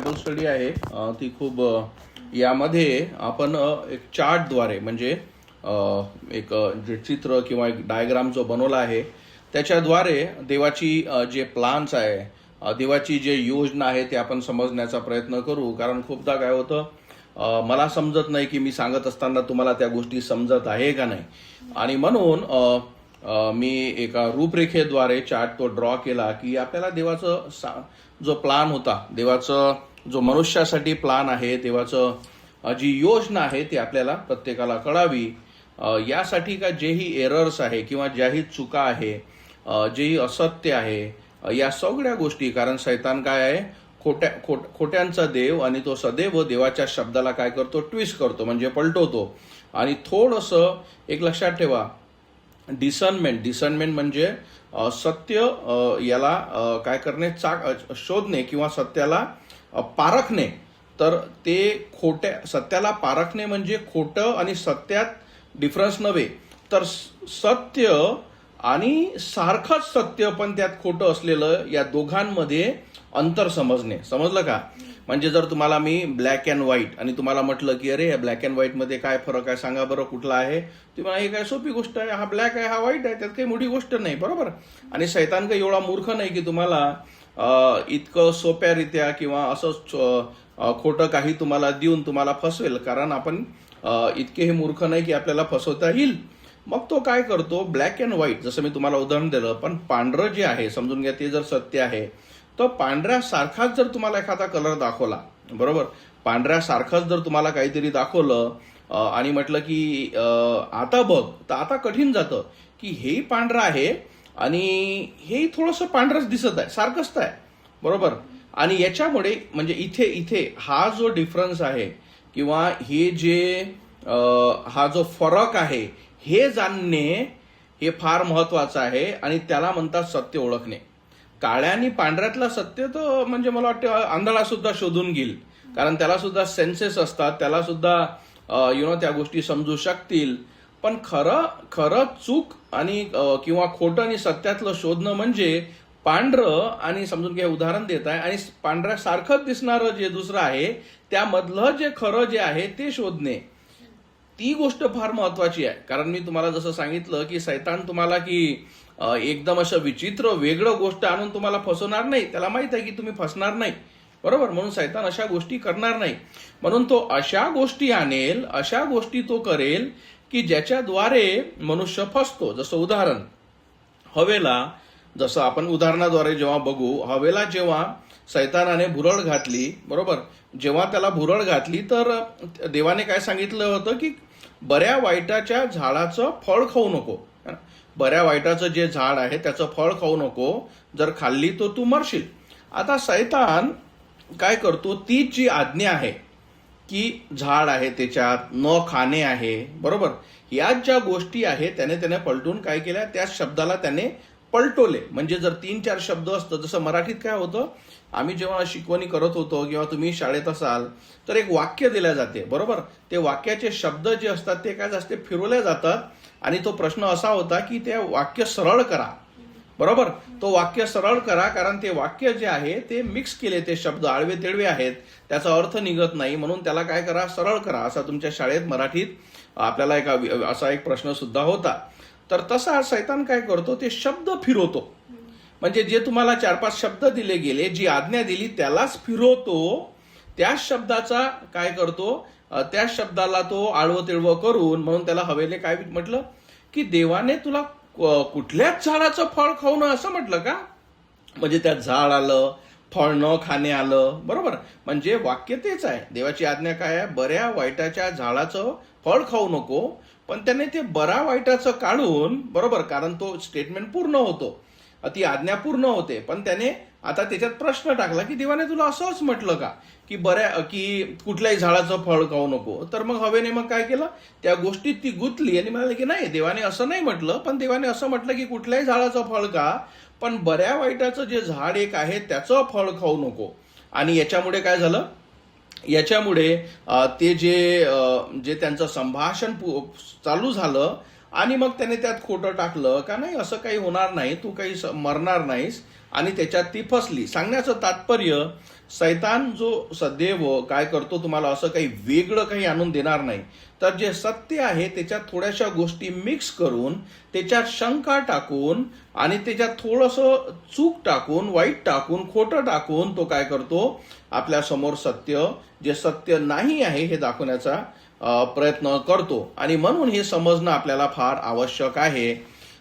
Bible study आहे ती खूप यामध्ये आपण एक चार्टद्वारे म्हणजे एक जे चित्र किंवा एक डायग्राम जो बनवला आहे त्याच्याद्वारे देवाची जे प्लान्स आहे देवाची जे योजना आहे ते आपण समजण्याचा प्रयत्न करू. कारण खूपदा काय होतं मला समजत नाही की मी सांगत असताना तुम्हाला त्या गोष्टी समजत आहे का नाही, आणि म्हणून मी एका रूपरेखेद्वारे चार्ट तो ड्रॉ केला की आपल्याला देवाचं जो प्लान होता, देवाचं जो मनुष्यासाठी प्लान आहे, देवाचं जी योजना आहे ती आपल्याला प्रत्येकाला कळावी. यासाठी का जेही एरर्स आहे किंवा ज्याही चुका आहे, जेही असत्य आहे, या सगळ्या गोष्टी, कारण शैतान काय आहे, खोट्यांचा देव, आणि तो सदैव देवाच्या शब्दाला काय करतो, ट्विस्ट करतो, म्हणजे पलटवतो. आणि थोडंसं एक लक्षात ठेवा, डिसर्नमेंट म्हणजे सत्य याला काय करणे, शोधणे किंवा सत्याला पारखणे. तर ते सत्याला पारखणे म्हणजे खोटं आणि सत्यात डिफरन्स नव्हे, तर सत्य आणि सारखंच सत्य पण त्यात खोटं असलेलं, या दोघांमध्ये अंतर समजणे. समजलं का? म्हणजे जर तुम्हाला मी ब्लॅक अँड व्हाईट आणि तुम्हाला म्हटलं की अरे या ब्लॅक अँड व्हाईटमध्ये काय फरक आहे सांगा बरं, कुठला आहे, तुम्हाला हे काय सोपी गोष्ट आहे, हा ब्लॅक आहे हा व्हाईट आहे, त्यात काही मोठी गोष्ट नाही, बरोबर. आणि शैतान काही एवढा मूर्ख नाही की तुम्हाला इतकं सोप्यारित्या किंवा असं खोटं काही तुम्हाला देऊन तुम्हाला फसवेल, कारण आपण इतके हे मूर्ख नाही की आपल्याला फसवता येईल. मग तो काय करतो, ब्लॅक अँड व्हाईट, जसं मी तुम्हाला उदाहरण दिलं, पण पांढरं जे आहे समजून घ्या, ते जर सत्य आहे तर पांढऱ्यासारखाच जर तुम्हाला एखादा कलर दाखवला, बरोबर, पांढऱ्यासारखाच जर तुम्हाला काहीतरी दाखवलं आणि म्हटलं की आता बघ, तर आता कठीण जातं की हेही पांढरं आहे आणि हेही थोडंसं पांढरंच दिसत आहे, सारखंच आहे, बरोबर. आणि याच्यामुळे म्हणजे इथे हा जो डिफरन्स आहे किंवा हे जे हा जो फरक आहे हे जाणणे हे फार महत्वाचं आहे, आणि त्याला म्हणतात सत्य ओळखणे. काळ्या आणि पांढऱ्यातला सत्य तर म्हणजे मला वाटतं आंधळा सुद्धा शोधून घेईल, कारण त्याला सुद्धा सेन्सेस असतात, त्याला सुद्धा त्या गोष्टी समजू शकतील. पण खरं चूक आणि किंवा खोटं आणि सत्यातलं शोधणं म्हणजे पांढरं आणि समजून घ्या, उदाहरण देत आहे, आणि पांढऱ्यासारखंच दिसणारं जे दुसरं आहे त्यामधलं जे खरं जे आहे ते शोधणे, ती गोष्ट फार महत्वाची आहे. कारण मी तुम्हाला जसं सांगितलं की शैतान तुम्हाला की एकदम असं विचित्र वेगळं गोष्ट आणून तुम्हाला फसवणार नाही, त्याला माहित आहे की तुम्ही फसणार नाही, बरोबर. म्हणून शैतान अशा गोष्टी करणार नाही, म्हणून तो अशा गोष्टी आणेल, अशा गोष्टी तो करेल की ज्याच्याद्वारे मनुष्य फसतो. जसं उदाहरण, हवेला, जसं आपण उदाहरणाद्वारे जेव्हा बघू, हवेला जेव्हा शैतानाने भुरळ घातली, बरोबर, जेव्हा त्याला भुरळ घातली तर देवाने काय सांगितलं होतं की बऱ्या वाईटाच्या झाडाचं फळ खाऊ नको, बऱ्या वाईटाचं जे झाड आहे त्याचं फळ खाऊ नको, जर खाल्ली तर तू मरशील. आता शैतान काय करतो, ती जी आज्ञा आहे की झाड आहे त्याच्यात न खाणे आहे, बरोबर, याच ज्या गोष्टी आहेत त्याने पलटून काय केल्या, त्या शब्दाला त्याने पलटवले. म्हणजे जर 3-4 शब्द असतं, जसं मराठीत काय होतं, आम्ही जेव्हा शिकवणी करत होतो किंवा तुम्ही शाळेत असाल तर एक वाक्य दिल्या जाते, बरोबर, ते वाक्याचे शब्द जे असतात ते काय असते, फिरवल्या जातात, आणि तो प्रश्न असा होता की ते वाक्य सरळ करा, बरोबर, तो वाक्य सरळ करा, कारण ते वाक्य जे आहे ते मिक्स केले, ते शब्द आडवे तेडवे आहेत, त्याचा अर्थ निघत नाही, म्हणून त्याला काय करा, सरळ करा, असा तुमच्या शाळेत मराठीत आपल्याला असा एक प्रश्न सुद्धा होता. तर तसा शैतान काय करतो, ते शब्द फिरवतो, म्हणजे जे तुम्हाला 4-5 शब्द दिले गेले, जी आज्ञा दिली त्यालाच फिरवतो, त्याच शब्दाचा काय करतो, त्या शब्दाला तो आडवं तिळवं करून, म्हणून त्याला हवेले काय म्हटलं की देवाने तुला कुठल्याच झाडाचं फळ खाऊ नये असं म्हटलं का, म्हणजे त्यात झाड आलं, फळ न खाणे आलं, बरोबर. म्हणजे वाक्य तेच आहे, देवाची आज्ञा काय आहे, बऱ्या वाईटाच्या झाडाचं फळ खाऊ नको, पण त्याने ते बऱ्या वाईटाचं काढून, बरोबर, कारण तो स्टेटमेंट पूर्ण होतो, ती आज्ञा पूर्ण होते, पण त्याने आता त्याच्यात प्रश्न टाकला की देवाने तुला असंच म्हटलं का की कुठल्याही झाडाचं फळ खाऊ नको. तर मग हवेने मग काय केलं, त्या गोष्टीत ती गुंतली आणि म्हणाले की नाही, देवाने असं नाही म्हटलं, पण देवाने असं म्हटलं की कुठल्याही झाडाचं फळ का, पण बऱ्या वाईटाचं जे झाड एक आहे त्याचं फळ खाऊ नको. आणि याच्यामुळे काय झालं, याच्यामुळे ते जे त्यांचं संभाषण चालू झालं, आणि मग त्याने त्यात खोटं टाकलं का नाही, असं काही होणार नाही, तू काही मरणार नाहीस, आणि त्याच्यात ती फसली. सांगण्याचं तात्पर्य, सैतान जो सदैव काय करतो, तुम्हाला असं काही वेगळं काही आणून देणार नाही, तर जे सत्य आहे त्याच्यात थोड्याशा गोष्टी मिक्स करून, त्याच्यात शंका टाकून आणि त्याच्यात थोडंसं चूक टाकून, वाईट टाकून, खोटं टाकून तो काय करतो, आपल्या समोर सत्य, जे सत्य नाही आहे हे दाखवण्याचा प्रयत्न करतो. आणि म्हणून हे समजणं आपल्याला फार आवश्यक आहे.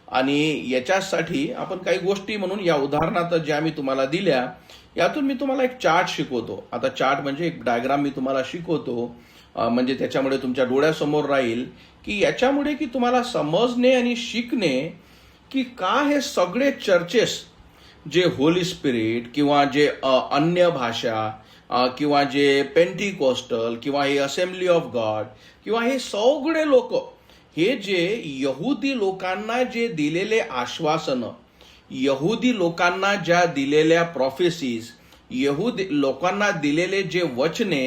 आणि याच्यासाठी आपण काही गोष्टी, म्हणून या उदाहरणात ज्या मी तुम्हाला दिल्या, यातून मी तुम्हाला एक चार्ट शिकवतो. आता चार्ट म्हणजे एक डायग्राम मी तुम्हाला शिकवतो, म्हणजे त्याच्यामुळे तुमच्या डोळ्यासमोर राहील की याच्यामुळे की तुम्हाला समजणे आणि शिकणे की का हे सगळे चर्चेस, जे होली स्पिरिट किंवा जे अन्य भाषा किंवा जे पेंटिकॉस्टल किंवा हे असेंब्ली ऑफ गॉड किंवा हे सगळे लोक, हे जे यहुदी लोकांना जे दिलेले आश्वासनं, यहुदी लोकांना ज्या दिलेल्या प्रॉफेसीज, यहुदी लोकांना दिलेले जे वचने,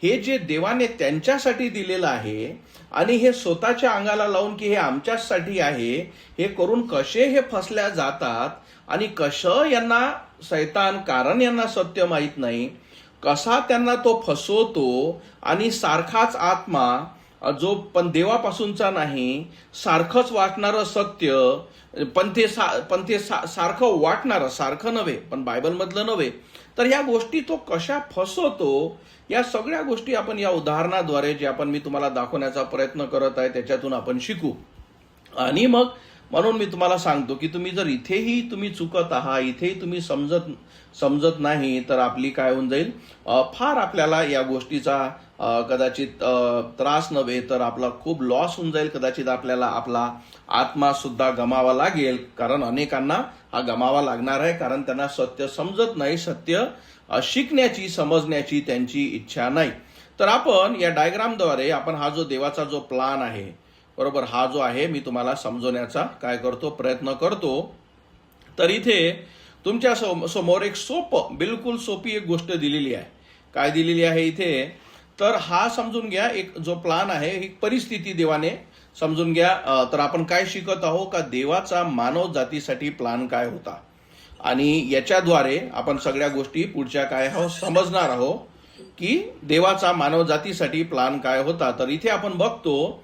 हे जे देवाने त्यांच्यासाठी दिलेलं आहे आणि हे स्वतःच्या अंगाला लावून की हे आमच्यासाठी आहे, हे करून कसे हे फसल्या जातात आणि कसं यांना सैतान, कारण यांना सत्य माहीत नाही, कसा त्यांना तो फसवतो आणि सारखाच आत्मा, जो पण देवापासूनचा नाही, सारखंच वाटणारं सत्य, पण ते सारखं वाटणारं, सारखं नव्हे पण बायबलमधलं नव्हे, तर ह्या गोष्टी तो कशा फसवतो, या सगळ्या गोष्टी आपण या उदाहरणाद्वारे, जे आपण मी तुम्हाला दाखवण्याचा प्रयत्न करत आहे, त्याच्यातून आपण शिकू. आणि मग म्हणून मी तुम्हाला सांगतो की तुम्ही जर इथेही तुम्ही चुकत आहात, इथेही तुम्ही समजत नाही, तर आपली काय होऊन जाईल, फार आपल्याला या गोष्टीचा कदाचित त्रास नव्हे तर आपला खूप लॉस होऊन जाईल. कदाचित आपल्याला आपला आत्मा सुद्धा गमावा लागेल, कारण अनेकांना हा गमावा लागणार आहे, कारण त्यांना सत्य समजत नाही, सत्य शिकण्याची, समजण्याची त्यांची इच्छा नाही. तर आपण या डायग्रामद्वारे आपण हा जो देवाचा जो प्लान आहे, बरोबर, हा जो आहे मी तुम्हाला समजवण्याचा काय करतो, प्रयत्न करतो. तर इथे तुमच्या समोर एक बिलकुल सोपी एक गोष्ट दिलेली आहे. काय दिलेली आहे इथे, तर हा समजून घ्या, एक जो प्लान आहे, एक परिस्थिती देवाने समजून घ्या. तर आपण काय शिकत आहोत का, देवाचा मानव जातीसाठी प्लान काय होता, आणि याच्याद्वारे आपण सगळ्या गोष्टी पुढच्या काय आहोत समजणार आहोत की देवाचा मानव जातीसाठी प्लान काय होता. तर इथे आपण बघतो,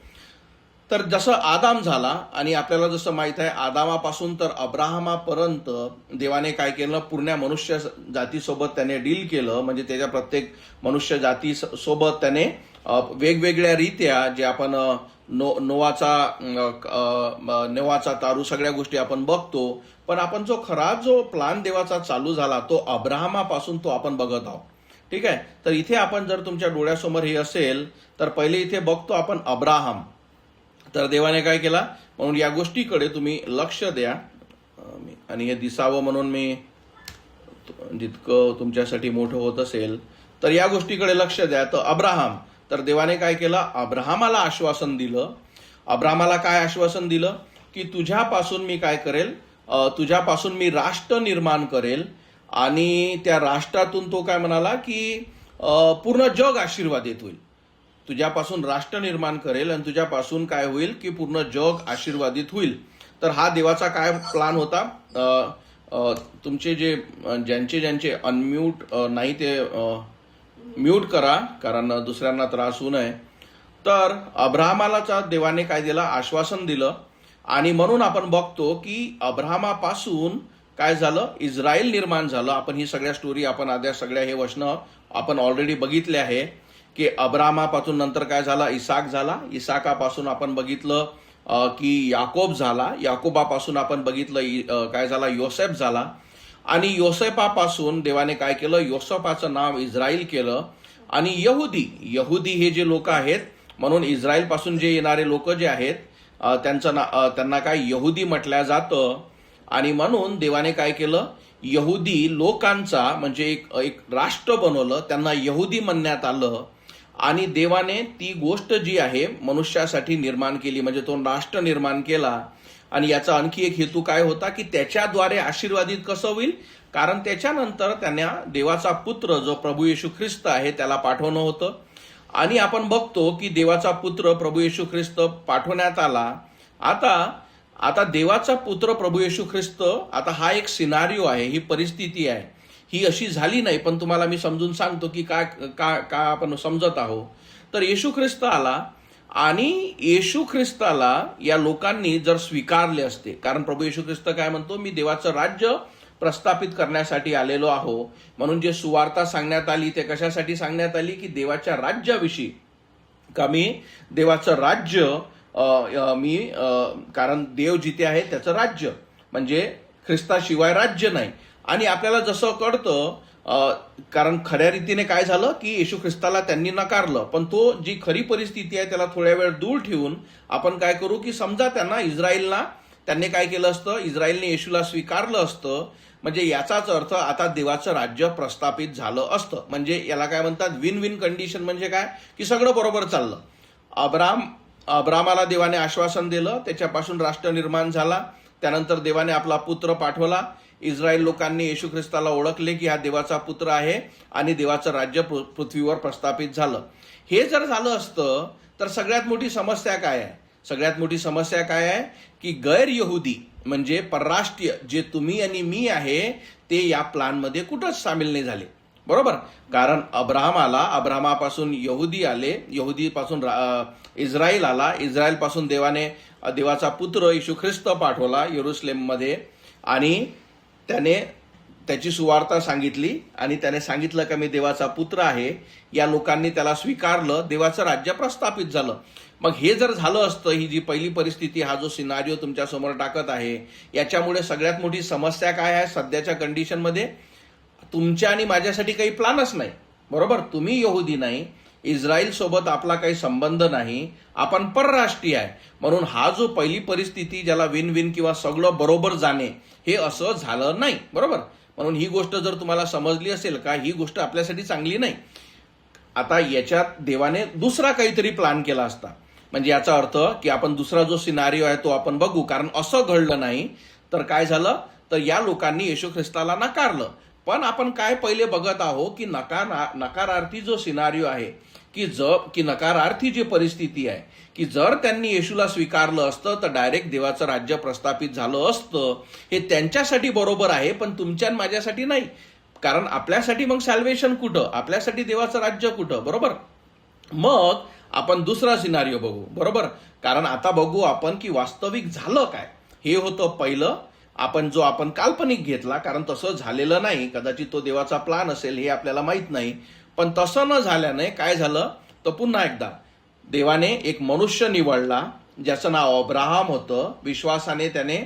तर जसं आदाम झाला, आणि आपल्याला जसं माहित आहे, आदामापासून तर अब्राहमापर्यंत देवाने काय केलं, पूर्ण मनुष्य जातीसोबत त्याने डील केलं. म्हणजे त्याच्या प्रत्येक मनुष्य जाती सोबत त्याने वेगवेगळ्या रीत्या, जे आपण नोवाचा तारू, सगळ्या गोष्टी आपण बघतो. पण आपण जो खरा जो प्लान देवाचा चालू झाला, तो अब्राहमापासून तो आपण बघत आहोत. ठीक आहे. तर इथे आपण जर तुमच्या डोळ्यासमोर हे असेल, तर पहिले इथे बघतो आपण अब्राहम. तर देवाने काय केला, म्हणून या गोष्टीकडे तुम्ही लक्ष द्या, आणि हे दिसावं म्हणून मी जितकं तुमच्यासाठी मोठं होत असेल तर या गोष्टीकडे लक्ष द्या. तर अब्राहम, तर देवाने काय केलं, अब्राहमाला आश्वासन दिलं. अब्राहमाला काय आश्वासन दिलं की तुझ्यापासून मी काय करेल, तुझ्यापासून मी राष्ट्र निर्माण करेल, आणि त्या राष्ट्रातून तो काय म्हणाला की पूर्ण जग आशीर्वादित होईल. तुझ्यापासून राष्ट्र निर्माण करेल आणि तुझ्यापासून काय होईल की पूर्ण जग आशीर्वादित होईल. तर हा देवाचा काय प्लान होता. तुमचे जे ज्यांचे अनम्यूट नाही ते म्यूट करा, कारण दुसऱ्यांना त्रास होऊ नये. तर अब्राहमाला देवाने काय दिलं, आश्वासन दिलं. आणि म्हणून आपण बघतो की अब्राहमापासून काय झालं, इस्रायल निर्माण झालं. आपण ही सगळ्या स्टोरी, आपण आद्या सगळ्या हे वचनं आपण ऑलरेडी बघितले आहे की अब्राहमापासून नंतर काय झाला, इसाक झाला. इसाकापासून आपण बघितलं की याकोब झाला. याकोबापासून आपण बघितलं काय झाला, योसेफ झाला. आणि योसेफापासून देवाने काय केलं, योसेफाचं नाव इस्रायल केलं. आणि यहुदी हे जे लोक आहेत, म्हणून इस्रायल पासून जे येणारे लोक जे आहेत त्यांना काय यहुदी म्हटलं जातं. आणि म्हणून देवाने काय केलं, यहुदी लोकांचा म्हणजे एक राष्ट्र बनवलं, त्यांना यहुदी म्हणण्यात आलं. आणि देवाने ती गोष्ट जी आहे मनुष्यासाठी निर्माण केली, म्हणजे तो राष्ट्र निर्माण केला. आणि याचा आणखी एक हेतू काय होता की त्याच्याद्वारे आशीर्वादित कसं होईल, कारण त्याच्यानंतर त्यांना देवाचा पुत्र जो प्रभू येशू ख्रिस्त आहे त्याला पाठवणं होतं. आणि आपण बघतो की देवाचा पुत्र प्रभू येशू ख्रिस्त पाठवण्यात आला. आता आता देवाचा पुत्र प्रभू येशू ख्रिस्त, आता हा एक सिनारिओ आहे, ही परिस्थिती आहे, ही अशी झाली नाही, पण तुम्हाला मी समजून सांगतो की काय का का आपण समजत आहोत. तर येशू ख्रिस्त आला आणि येशू ख्रिस्ताला या लोकांनी जर स्वीकारले असते, कारण प्रभू येशू ख्रिस्त काय म्हणतो, मी देवाचं राज्य प्रस्थापित करण्यासाठी आलेलो आहो. म्हणून जे सुवार्ता सांगण्यात आली ते कशासाठी सांगण्यात आली, की देवाच्या राज्याविषयी, का मी देवाचं राज्य कारण देव जिथे आहे त्याचं राज्य म्हणजे ख्रिस्ताशिवाय राज्य नाही. आणि आपल्याला जसं कळतं, कारण खऱ्या रीतीने काय झालं की येशू ख्रिस्ताला त्यांनी नकारलं, पण तो जी खरी परिस्थिती आहे त्याला थोड्या वेळ दूर ठेवून आपण काय करू, की समजा त्यांनी काय केलं असतं, इस्रायलने येशूला स्वीकारलं असतं, म्हणजे याचाच अर्थ आता देवाचं राज्य प्रस्थापित झालं असतं. म्हणजे याला काय म्हणतात, विन विन कंडिशन. म्हणजे काय, की सगळं बरोबर चाललं. अब्रामाला देवाने आश्वासन दिलं, त्याच्यापासून राष्ट्र निर्माण झाला, त्यानंतर देवाने आपला पुत्र पाठवला, इस्रायल लोकांनी येशू ख्रिस्ताला ओळखले की हा देवाचा पुत्र आहे आणि देवाचं राज्य पृथ्वीवर प्रस्थापित झालं. हे जर झालं असतं तर सगळ्यात मोठी समस्या काय आहे, की गैर यहुदी म्हणजे परराष्ट्रीय जे तुम्ही आणि मी आहे ते या प्लॅनमध्ये कुठंच सामील नाही झाले. बरोबर, कारण अब्रामापासून यहुदी आले, यहुदीपासून इस्रायल आला, इस्रायलपासून देवाने देवाचा पुत्र येशू ख्रिस्त पाठवला यरूशलेममध्ये आणि त्याने त्याची सुवार्ता सांगितली आणि त्याने सांगितलं की मी देवाचा पुत्र आहे. या लोकांनी त्याला स्वीकारलं, देवाचं राज्य प्रस्थापित झालं. मग हे जर झालं असतं, ही जी पहिली परिस्थिती, हा जो सिनारिओ तुमच्या समोर टाकत आहे, याच्यामुळे सगळ्यात मोठी समस्या काय आहे सध्याच्या कंडिशनमध्ये, तुमच्या आणि माझ्यासाठी काही प्लॅनच नाही. बरोबर, तुम्ही यहुदी नाही, इस्रायल सोबत आपला काही संबंध नाही, आपण परराष्ट्रीय आहे. म्हणून हा जो पहिली परिस्थिती ज्याला विन विन किंवा सगळं बरोबर जाणे, हे असं झालं नाही. बरोबर, म्हणून ही गोष्ट जर तुम्हाला समजली असेल का, ही गोष्ट आपल्यासाठी चांगली नाही. आता याच्यात देवाने दुसरा काहीतरी प्लॅन केला असता, म्हणजे याचा अर्थ की आपण दुसरा जो सिनारिओ आहे तो आपण बघू, कारण असं घडलं नाही तर काय झालं, तर या लोकांनी येशू ख्रिस्ताला नाकारलं. पण आपण काय पहिले बघत आहोत की नकारार्थी जो सिनारिओ आहे, की नकारार्थी जी परिस्थिती आहे, की जर त्यांनी येशूला स्वीकारलं असतं तर डायरेक्ट देवाचं राज्य प्रस्थापित झालं असतं. हे त्यांच्यासाठी बरोबर आहे, पण तुमच्या आणि माझ्यासाठी नाही. कारण आपल्यासाठी मग सॅल्वेशन कुठं, आपल्यासाठी देवाचं राज्य कुठं. बरोबर, मग आपण दुसरा सिनारिओ बघू. बरोबर, कारण आता बघू आपण की वास्तविक झालं काय. हे होतं पहिलं, आपण काल्पनिक घेतला, कारण तसं झालेलं नाही. कदाचित तो देवाचा प्लॅन असेल, हे आपल्याला माहित नाही. पण तसं न झाल्याने काय झालं, तर पुन्हा एकदा देवाने एक मनुष्य निवडला ज्याचं नाव अब्राहम होतं. विश्वासाने त्याने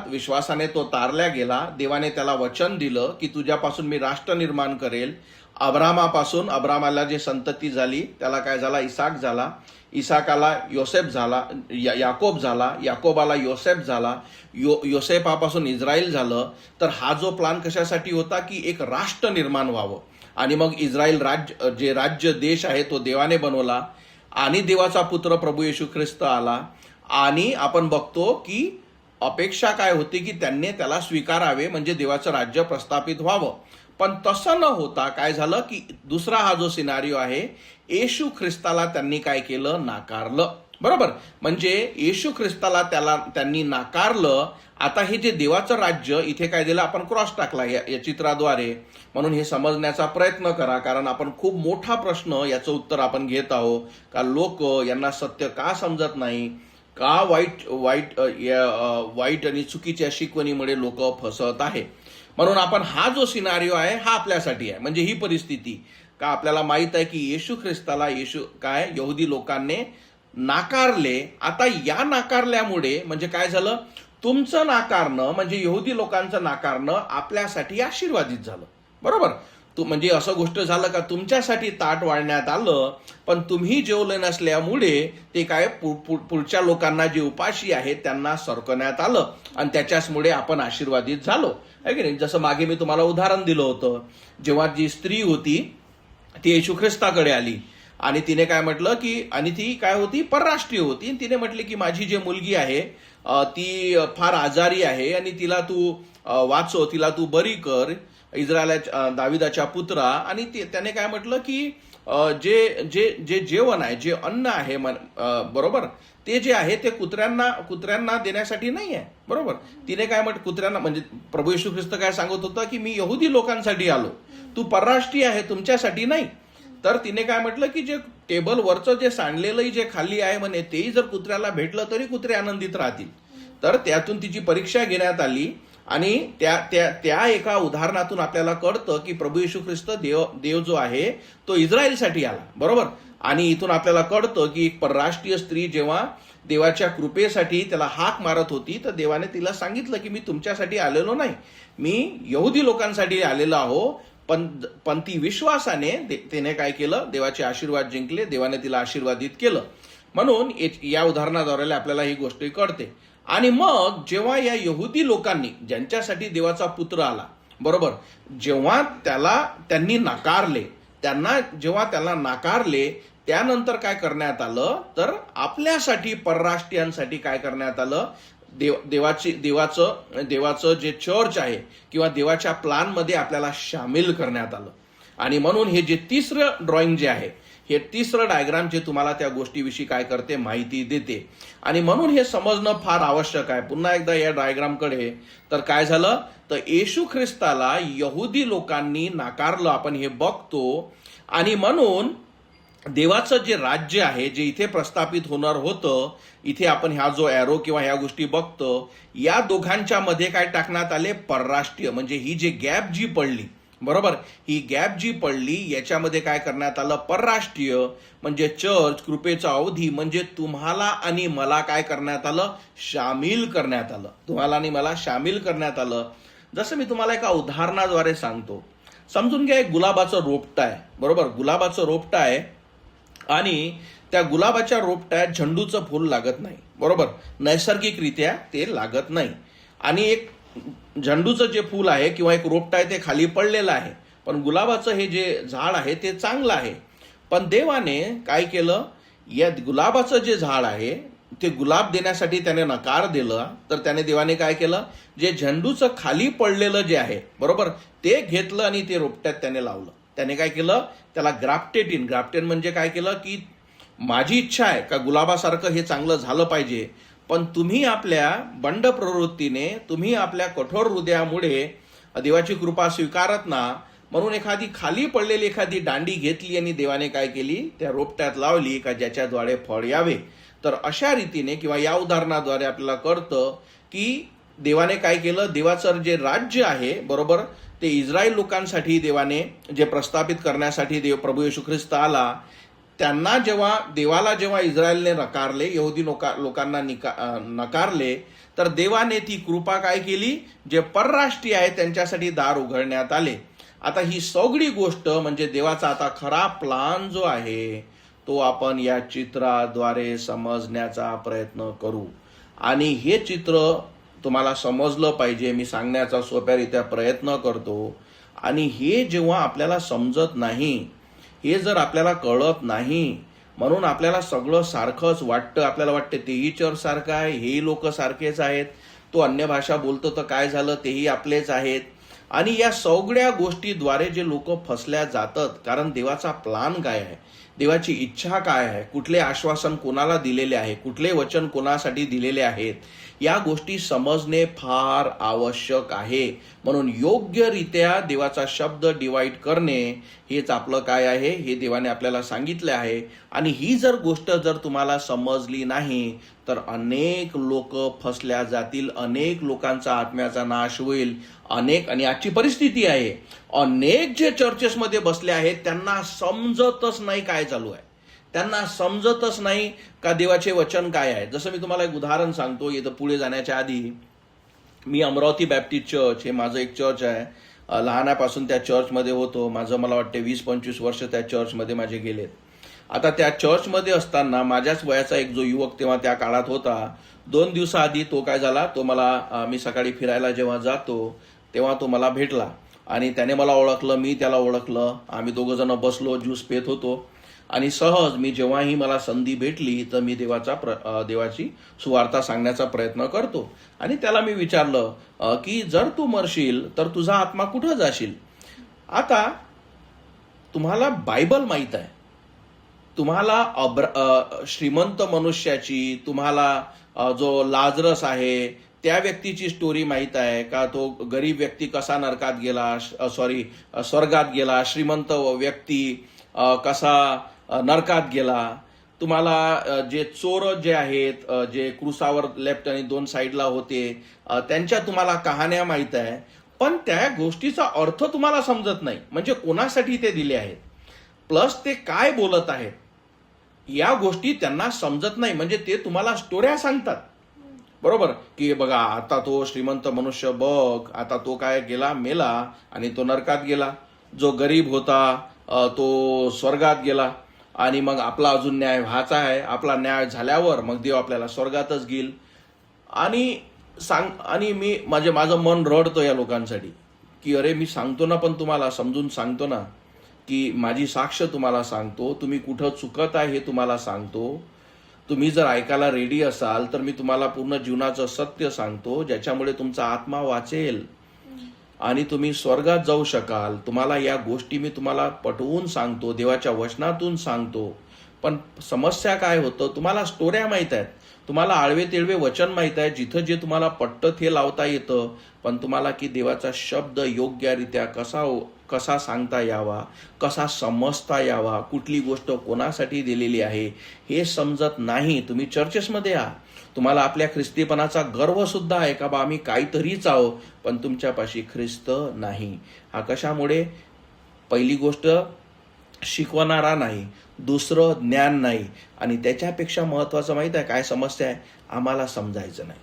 विश्वासाने तो तारल्या गेला. देवाने त्याला वचन दिलं की तुझ्यापासून मी राष्ट्र निर्माण करेल. अब्रामाला जे संतती झाली त्याला काय झाला, इसाक झाला. इसाकाला योसेफ झाला, याकोब झाला. याकोबाला योसेफ झाला. योसेफापासून इस्रायल झालं. तर हा जो प्लॅन कशासाठी होता, की एक राष्ट्र निर्माण व्हावं. आणि मग इस्रायल राज्य देश आहे तो देवाने बनवला आणि देवाचा पुत्र प्रभू येशू ख्रिस्त आला. आणि आपण बघतो की अपेक्षा काय होती, की त्यांनी त्याला स्वीकारावे, म्हणजे देवाचं राज्य प्रस्थापित व्हावं. पण तसं न होता काय झालं, की दुसरा हा जो सिनारिओ आहे, येशू ख्रिस्ताला त्यांनी काय केलं, नाकारलं. बरोबर, म्हणजे येशू ख्रिस्ताला त्यांनी नाकारलं. आता हे जे देवाचं राज्य, इथे काय दिलं, आपण क्रॉस टाकला या चित्राद्वारे. म्हणून हे समजण्याचा प्रयत्न करा, कारण आपण खूप मोठा प्रश्न याचं उत्तर आपण घेत आहोत, का लोक यांना सत्य का समजत नाही, का वाईट आणि चुकीच्या शिकवणीमुळे लोक फसत आहे. म्हणून आपण हा जो सिनारिओ आहे हा आपल्यासाठी आहे. म्हणजे ही परिस्थिती का आपल्याला माहित आहे की येशू ख्रिस्ताला यहुदी लोकांनी नाकारले. आता या नाकारल्यामुळे म्हणजे काय झालं, तुमचं नाकारणं म्हणजे यहुदी लोकांचं नाकारणं आपल्यासाठी आशीर्वादित झालं. बरोबर, म्हणजे असं गोष्ट झालं का तुमच्यासाठी ताट वाढण्यात आलं, पण तुम्ही जेवले नसल्यामुळे ते काय पुढच्या लोकांना जे उपाशी आहेत त्यांना सरकवण्यात आलं आणि त्याच्याचमुळे आपण आशीर्वादित झालो, आहे की नाही. जसं मागे मी तुम्हाला उदाहरण दिलं होतं, जेव्हा जी स्त्री होती ती येशू ख्रिस्ताकडे आली आणि तिने काय म्हटलं की, आणि ती काय होती, परराष्ट्रीय होती. तिने म्हटली की माझी जी मुलगी आहे ती फार आजारी आहे आणि तिला तू वाचव, तिला तू बरी कर. इस्रायलाच्या दाविदाच्या पुत्रा, आणि त्याने काय म्हटलं की जे जे जे जेवण आहे, जे अन्न आहे बरोबर, ते जे आहे ते कुत्र्यांना देण्यासाठी नाही आहे, बरोबर. तिने काय कुत्र्यांना म्हणजे प्रभू येशू ख्रिस्त काय सांगत होता की मी यहुदी लोकांसाठी आलो, तू परराष्ट्रीय आहे, तुमच्यासाठी नाही. तर तिने काय म्हटलं की जे टेबलवरचं जे सांडलेलंही जे खाली आहे म्हणे तेही जर कुत्र्याला भेटलं तरी कुत्रे आनंदित राहतील. तर त्यातून तिची परीक्षा घेण्यात आली, आणि त्या एका उदाहरणातून आपल्याला कळतं की प्रभू येशू ख्रिस्त देव जो आहे तो इस्रायलसाठी आला, बरोबर. आणि इथून आपल्याला कळतं की एक परराष्ट्रीय स्त्री जेव्हा देवाच्या कृपेसाठी त्याला हाक मारत होती, तर देवाने तिला सांगितलं की मी तुमच्यासाठी आलेलो नाही, मी यहुदी लोकांसाठी आलेलो आहो. पण ती विश्वासाने तिने काय केलं, देवाचे आशीर्वाद जिंकले, देवाने तिला आशीर्वादित केलं. म्हणून या उदाहरणाद्वारे आपल्याला ही गोष्ट कळते. आणि मग जेव्हा या यहुदी लोकांनी ज्यांच्यासाठी देवाचा पुत्र आला, बरोबर, जेव्हा त्यांनी नाकारले, जेव्हा त्याला नाकारले, त्यानंतर काय करण्यात आलं, तर आपल्यासाठी परराष्ट्रीयांसाठी काय करण्यात आलं, देवाचं जे चर्च आहे किंवा देवाच्या प्लॅनमध्ये आपल्याला सामील करण्यात आलं. आणि म्हणून हे जे तिसरं ड्रॉइंग जे आहे, हे तिसरं डायग्राम जे तुम्हाला त्या गोष्टीविषयी काय करते, माहिती देते. आणि म्हणून हे समजणं फार आवश्यक आहे. पुन्हा एकदा या डायग्रामकडे, तर काय झालं, तर येशू ख्रिस्ताला यहुदी लोकांनी नाकारलं, आपण हे बघतो. आणि म्हणून देवाचं जे राज्य आहे, जे इथे प्रस्थापित होणार होतं, इथे आपण ह्या जो एरो किंवा ह्या गोष्टी बघतो, या दोघांच्या मध्ये काय टाकण्यात आले, परराष्ट्रीय. म्हणजे ही जी गॅप जी पडली, बरोबर, ही गॅप जी पडली, याच्यामध्ये काय करण्यात आलं, परराष्ट्रीय म्हणजे चर्च, कृपेचा अवधी, म्हणजे तुम्हाला आणि मला काय करण्यात आलं, सामील करण्यात आलं. तुम्हाला आणि मला सामील करण्यात आलं. जसं मी तुम्हाला एका उदाहरणाद्वारे सांगतो. समजून घ्या, एक गुलाबाचं रोपटं आहे, बरोबर, गुलाबाचं रोपटं आहे, आणि त्या गुलाबाच्या रोपट्यात झेंडूचं फूल लागत नाही, बरोबर, नैसर्गिकरित्या ते लागत नाही. आणि एक झेंडूचं जे फूल आहे किंवा एक रोपटं आहे ते खाली पडलेलं आहे, पण गुलाबाचं हे जे झाड आहे ते चांगलं आहे. पण देवाने काय केलं, या गुलाबाचं जे झाड आहे ते गुलाब देण्यासाठी त्याने नकार दिला. तर देवाने काय केलं, जे झेंडूचं खाली पडलेलं जे आहे, बरोबर, ते घेतलं आणि ते रोपट्यात त्याने लावलं. त्याने काय केलं, त्याला ग्राफ्टेड म्हणजे काय केलं की माझी इच्छा आहे का गुलाबासारखं हे चांगलं झालं पाहिजे, पण तुम्ही आपल्या बंड प्रवृत्तीने, तुम्ही आपल्या कठोर हृदयामुळे देवाची कृपा स्वीकारत ना, म्हणून एखादी खाली पडलेली एखादी दांडी घेतली आणि देवाने काय केली, त्या रोपट्यात लावली का ज्याच्याद्वारे फळ यावे. तर अशा रीतीने किंवा या उदाहरणाद्वारे आपल्याला कळतं की देवाने काय केलं, देवाचं जे राज्य आहे, बरोबर, ते इस्रायल लोकांसाठी देवाने जे प्रस्थापित करण्यासाठी प्रभू येशू ख्रिस्त आला. त्यांना जेव्हा इस्रायलने नकारले, यहुदी लोकांना नकारले, तर देवाने ती कृपा काय केली, जे परराष्ट्रीय आहे त्यांच्यासाठी दार उघडण्यात आले. आता ही सगळी गोष्ट म्हणजे देवाचा आता खरा प्लान जो आहे तो आपण या चित्राद्वारे समजण्याचा प्रयत्न करू. आणि हे चित्र तुम्हाला समजलं पाहिजे, मी सांगण्याचा सोप्यारित्या प्रयत्न करतो. आणि हे जेव्हा आपल्याला समजत नाही, हे जर आपल्याला कळत नाही, म्हणून आपल्याला सगळं सारखंच वाटतं, आपल्याला वाटतं तेही चर्च सारखं आहे, हेही लोक सारखेच आहेत, तो अन्य भाषा बोलतो तर काय झालं, तेही आपलेच आहेत. आणि या सगळ्या गोष्टीद्वारे जे लोक फसल्या जातात, कारण देवाचा प्लान काय आहे, देवाची इच्छा काय आहे, कुठले आश्वासन कोणाला दिलेले आहे, कुठले वचन कोणासाठी दिलेले आहेत, या गोष्टी समजणे फार आवश्यक आहे. म्हणून योग्यरित्या देवाचा शब्द डिवाइड करणे हेच आपलं काय आहे, हे देवाने आपल्याला सांगितले आहे. आणि ही जर गोष्ट जर तुम्हाला समजली नाही तर अनेक लोक फसल्या जातील, अनेक लोकांचा आत्म्याचा नाश होईल. आणि आजची परिस्थिती आहे, अनेक जे चर्चेसमध्ये बसले आहेत त्यांना समजतच नाही काय चालू आहे, त्यांना समजतच नाही का देवाचे वचन काय आहे. जसं मी तुम्हाला एक उदाहरण सांगतो, इथं पुढे जाण्याच्या आधी, मी अमरावती बॅप्टिस्ट चर्च हे माझं एक चर्च आहे, लहानापासून त्या चर्चमध्ये होतो. मला वाटते 20-25 वर्ष त्या चर्चमध्ये माझे गेलेत. आता त्या चर्चमध्ये असताना माझ्याच वयाचा एक जो युवक तेव्हा त्या काळात होता, 2 दिवसाआधी तो काय झाला, तो मला, मी सकाळी फिरायला जेव्हा जातो तेव्हा तो मला भेटला आणि त्याने मला ओळखलं, मी त्याला ओळखलं. आम्ही दोघं जण बसलो, ज्यूस पेत होतो आणि सहज मी जेव्हाही मला संधी भेटली तर मी देवाची सुवार्ता सांगण्याचा प्रयत्न करतो. आणि त्याला मी विचारलं की जर तू मरशील तर तुझा आत्मा कुठं जाशील. आता तुम्हाला बायबल माहीत आहे, तुम्हाला श्रीमंत मनुष्याची, तुम्हाला जो लाजरस आहे त्या व्यक्तीची स्टोरी माहीत आहे का? तो गरीब व्यक्ती कसा नरकात गेला, स्वर्गात गेला, श्रीमंत व्यक्ती कसा नरकात गेला. तुम्हाला जे चोर जे आहेत, जे क्रुसावर लेफ्ट आणि दोन साईडला होते, त्यांच्या तुम्हाला कहाण्या माहीत आहे. पण त्या गोष्टीचा अर्थ तुम्हाला समजत नाही, म्हणजे कोणासाठी ते दिले आहेत, प्लस ते काय बोलत आहेत या गोष्टी त्यांना समजत नाही. म्हणजे ते तुम्हाला स्टोऱ्या सांगतात, बरोबर, की बघा आता तो श्रीमंत मनुष्य बघ, आता तो काय गेला, मेला आणि तो नरकात गेला. जो गरीब होता तो स्वर्गात गेला आणि मग आपला अजून न्याय व्हायचा आहे. आपला न्याय झाल्यावर मग देव आपल्याला स्वर्गातच घेईल. आणि माझं मन रडतं या लोकांसाठी, की अरे मी सांगतो ना, पण तुम्हाला समजून सांगतो ना, की माझी साक्ष तुम्हाला सांगतो, तुम्ही कुठं चुकत आहे हे तुम्हाला सांगतो. तुम्ही जर ऐकायला रेडी असाल तर मी तुम्हाला पूर्ण जीवनाचं सत्य सांगतो, ज्याच्यामुळे तुमचा आत्मा वाचेल आणि तुम्ही स्वर्गात जाऊ शकाल. तुम्हाला या गोष्टी मी तुम्हाला पटवून सांगतो, देवाच्या वचनातून सांगतो. पण समस्या काय होतं, तुम्हाला स्टोऱ्या माहीत आहेत, तुम्हाला आळवे तेळवे वचन माहीत आहे, जिथं जे तुम्हाला पटतं ते लावता येतं. पण तुम्हाला की देवाचा शब्द योग्यरित्या कसा सांगता यावा, कसा समजता यावा, कुठली गोष्ट कोणासाठी दिलेली आहे हे समजत नाही. तुम्ही चर्चेसमध्ये आहात, तुम्हाला आपल्या ख्रिस्तीपणाचा गर्व सुद्धा आहे का बा आम्ही काहीतरीच आहो, पण तुमच्यापाशी ख्रिस्त नाही. हा कशामुळे? पहिली गोष्ट शिकवणारा नाही, दुसरं ज्ञान नाही, आणि त्याच्यापेक्षा महत्वाचं माहित आहे काय समस्या आहे? आम्हाला समजायचं नाही,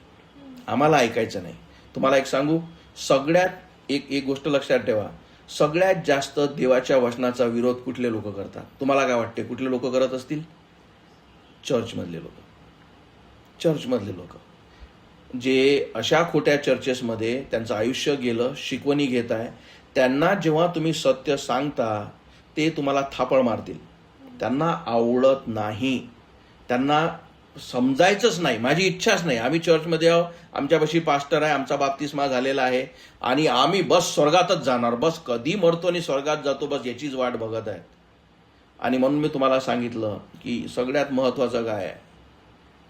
आम्हाला ऐकायचं नाही. तुम्हाला एक सांगू, सगळ्यात एक गोष्ट लक्षात ठेवा, सगळ्यात जास्त देवाच्या वचनाचा विरोध कुठले लोक करतात? तुम्हाला काय वाटते कुठले लोक करत असतील? चर्चमधले लोक, जे अशा खोट्या चर्चेसमध्ये त्यांचं आयुष्य गेलं, शिकवणी घेत आहे, त्यांना जेव्हा तुम्ही सत्य सांगता ते तुम्हाला थापळ मारतील. त्यांना आवडत नाही, त्यांना समजायचंच नाही. माझी इच्छाच नाही, आम्ही चर्चमध्ये आहो, आमच्यापाशी पास्टर आहे, आमचा बाप्तिस्मा झालेला आहे आणि आम्ही बस स्वर्गातच जाणार, बस कधी मरतो आणि स्वर्गात जातो बस याचीच वाट बघत आहेत. आणि म्हणून मी तुम्हाला सांगितलं की सगळ्यात महत्वाचं काय आहे,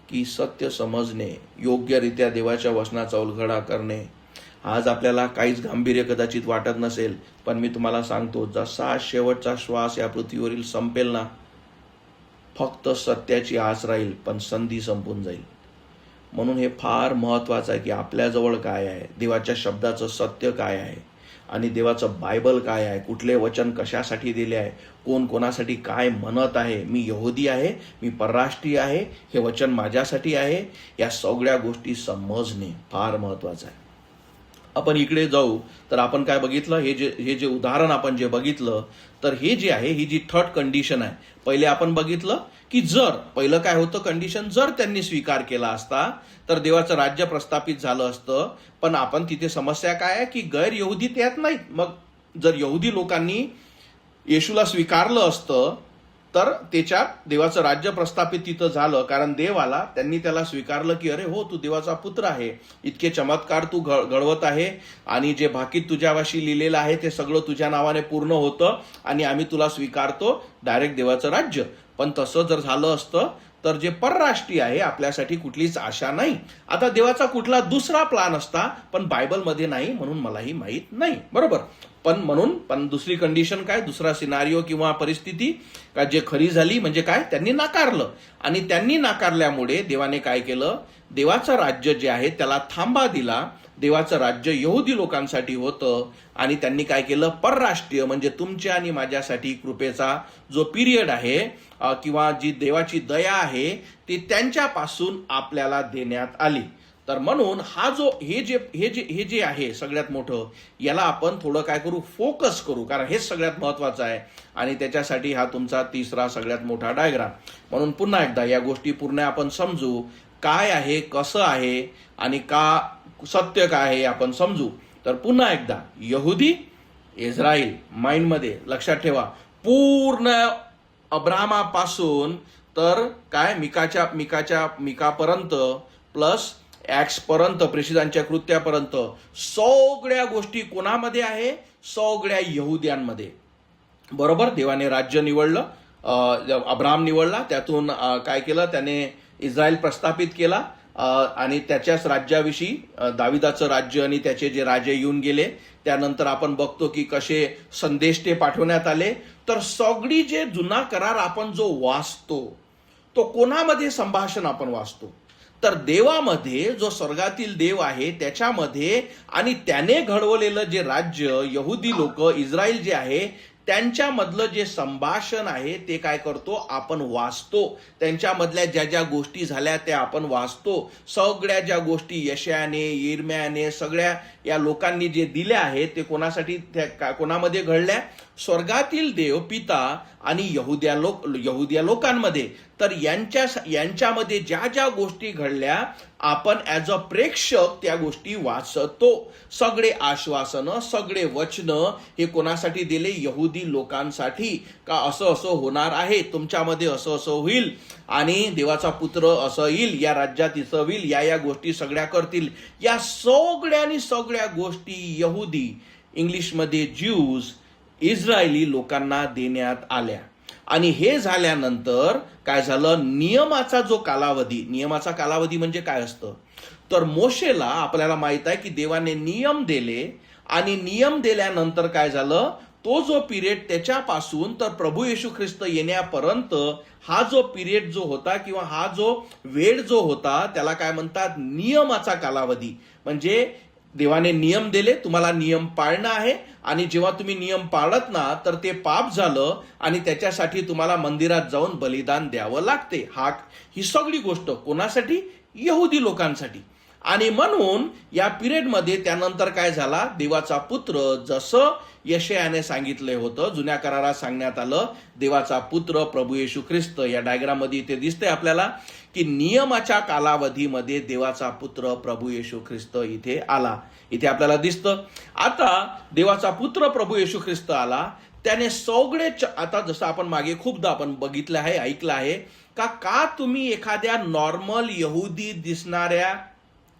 की सत्य समजणे, योग्यरित्या देवाच्या वचनाचा उलगडा करणे. आज आपल्याला काहीच गांभीर्य कदाचित वाटत नसेल, पण मी तुम्हाला सांगतो, जसा शेवटचा श्वास या पृथ्वीवरील संपेल ना, फक्त सत्याची आस राहील, पण संधी संपून जाईल. म्हणून हे फार महत्वाचं आहे की आपल्याजवळ काय आहे, देवाच्या शब्दाचं सत्य काय आहे आणि देवाचं बायबल काय आहे, कुठले वचन कशासाठी दिले आहे, कोण कोणासाठी काय म्हणत आहे, मी यहुदी आहे, मी परराष्ट्रीय आहे, हे वचन माझ्यासाठी आहे, या सगळ्या गोष्टी समजणे फार महत्वाचं आहे. आपण इकडे जाऊ तर आपण काय बघितलं, हे जे उदाहरण आपण जे बघितलं, तर हे जे आहे, ही जी थर्ड कंडिशन आहे. पहिले आपण बघितलं की जर पहिलं काय होतं कंडिशन, जर त्यांनी स्वीकार केला असता तर देवाचं राज्य प्रस्थापित झालं असतं. पण आपण तिथे समस्या काय आहे की गैर यहुदी त्यात नाहीत. मग जर यहुदी लोकांनी येशूला स्वीकारलं असतं तर त्याच्यात देवाचं राज्य प्रस्थापित तिथं झालं, कारण देव आला, त्यांनी त्याला स्वीकारलं की अरे हो, तू देवाचा पुत्र आहे, इतके चमत्कार तू घडवत आहे आणि जे भाकीत तुझ्यावाशी लिहिलेलं आहे ते सगळं तुझ्या नावाने पूर्ण होतं आणि आम्ही तुला स्वीकारतो, डायरेक्ट देवाचं राज्य. पण तसं जर झालं असतं तर जे परराष्ट्रीय आहे आपल्यासाठी कुठलीच आशा नाही. आता देवाचा कुठला दुसरा प्लान असता, पण बायबलमध्ये नाही, म्हणून मलाही माहीत नाही, बरोबर. पण दुसरी कंडिशन काय, दुसरा सिनारिओ किंवा परिस्थिती का जे खरी झाली म्हणजे काय, त्यांनी नाकारलं. आणि त्यांनी नाकारल्यामुळे देवाने काय केलं, देवाचं राज्य जे आहे त्याला थांबा दिला. देवाचं राज्य यहुदी लोकांसाठी होतं आणि त्यांनी काय केलं, परराष्ट्रीय म्हणजे तुमच्या आणि माझ्यासाठी कृपेचा जो पिरियड आहे किंवा जी देवाची दया आहे ती त्यांच्यापासून आपल्याला देण्यात आली. तर म्हणून हे जे आहे सगळ्यात मोठं, याला आपण थोडं काय करू, फोकस करू, कारण हेच सगळ्यात महत्वाचं आहे. आणि त्याच्यासाठी हा तुमचा तिसरा सगळ्यात मोठा डायग्राम. म्हणून पुन्हा एकदा या गोष्टी पूर्ण आपण समजू, काय आहे, कसं आहे आणि का सत्य काय आहे आपण समजू. तर पुन्हा एकदा यहुदी, इस्रायल माइंडमध्ये लक्षात ठेवा, पूर्ण अब्राहमापासून तर काय मिकापर्यंत प्लस ऍक्ट्स पर्यंत, प्रेषितांच्या कृत्यापर्यंत सगळ्या गोष्टी कोणामध्ये आहे, सगळ्या यहुद्यांमध्ये. बरोबर, देवाने राज्य निवडलं, अब्राम निवडला, त्यातून काय केलं, त्याने इस्रायल प्रस्थापित केला आणि त्याच्याच राज्याविषयी दाविदाचं राज्य आणि त्याचे जे राजे येऊन गेले. त्यानंतर आपण बघतो की कसे संदेश ते पाठवण्यात आले. तर सगळी जे जुना करार आपण जो वाचतो तो कोणामध्ये संभाषण आपण वाचतो, तर देवामध्ये, जो स्वर्गातील देव आहे त्याच्यामध्ये, आणि त्याने घडवलेलं जे राज्य, यहुदी लोक, इस्रायल जे आहे, त्यांच्यामधलं जे संभाषण आहे ते काय करतो, आपण वाचतो. त्यांच्यामधल्या ज्या ज्या गोष्टी झाल्या त्या आपण वाचतो. सगळ्या ज्या गोष्टी यशायाने, यिर्मयाने, सगळ्या या लोकांनी जे दिल्या आहेत ते कोणासाठी, कोणामध्ये घडल्या, स्वर्गातील देव पिता आणि यहुद्या लोकांमध्ये. तर यांच्यामध्ये ज्या ज्या गोष्टी घडल्या आपण ॲज अ प्रेक्षक त्या गोष्टी वाचतो. सगळे आश्वासनं, सगळे वचन हे कोणासाठी दिले, यहुदी लोकांसाठी. का असं असं होणार आहे, तुमच्यामध्ये असं असं होईल आणि देवाचा पुत्र असं येईल, या राज्यात असं होईल, या गोष्टी सगळ्या करतील. या सगळ्या गोष्टी यहुदी, इंग्लिशमध्ये ज्यूज, इस्रायली लोकांना देण्यात आल्या. आणि हे झाल्यानंतर काय झालं, नियमाचा जो कालावधी, नियमाचा कालावधी म्हणजे काय असतं, तर मोशेला आपल्याला माहित आहे की देवाने नियम दिले आणि नियम दिल्यानंतर काय झालं, तो जो पिरियड त्याच्यापासून तर प्रभू येशू ख्रिस्त येण्यापर्यंत हा जो पिरियड जो होता किंवा हा जो वेळ जो होता त्याला काय म्हणतात, नियमाचा कालावधी. म्हणजे देवाने नियम दिले, तुम्हाला नियम पाळणं आहे, आणि जेव्हा तुम्ही नियम पाळत ना तर ते पाप झालं आणि त्याच्यासाठी तुम्हाला मंदिरात जाऊन बलिदान द्यावं लागते. ही सगळी गोष्ट कोणासाठी, यहुदी लोकांसाठी. आणि म्हणून या पिरियडमध्ये त्यानंतर काय झाला, देवाचा पुत्र, जसं यशायाने सांगितले होतं, जुन्या करारात सांगण्यात आलं, देवाचा पुत्र प्रभू येशू ख्रिस्त, या डायग्राम मध्ये इथे दिसते आपल्याला की नियमाच्या कालावधीमध्ये देवाचा पुत्र प्रभू येशू ख्रिस्त इथे आला. इथे आपल्याला दिसतं. आता देवाचा पुत्र प्रभू येशू ख्रिस्त आला, त्याने सगळे, आता जसं आपण मागे खूपदा आपण बघितलं आहे, ऐकलं आहे का तुम्ही एखाद्या नॉर्मल यहुदी दिसणाऱ्या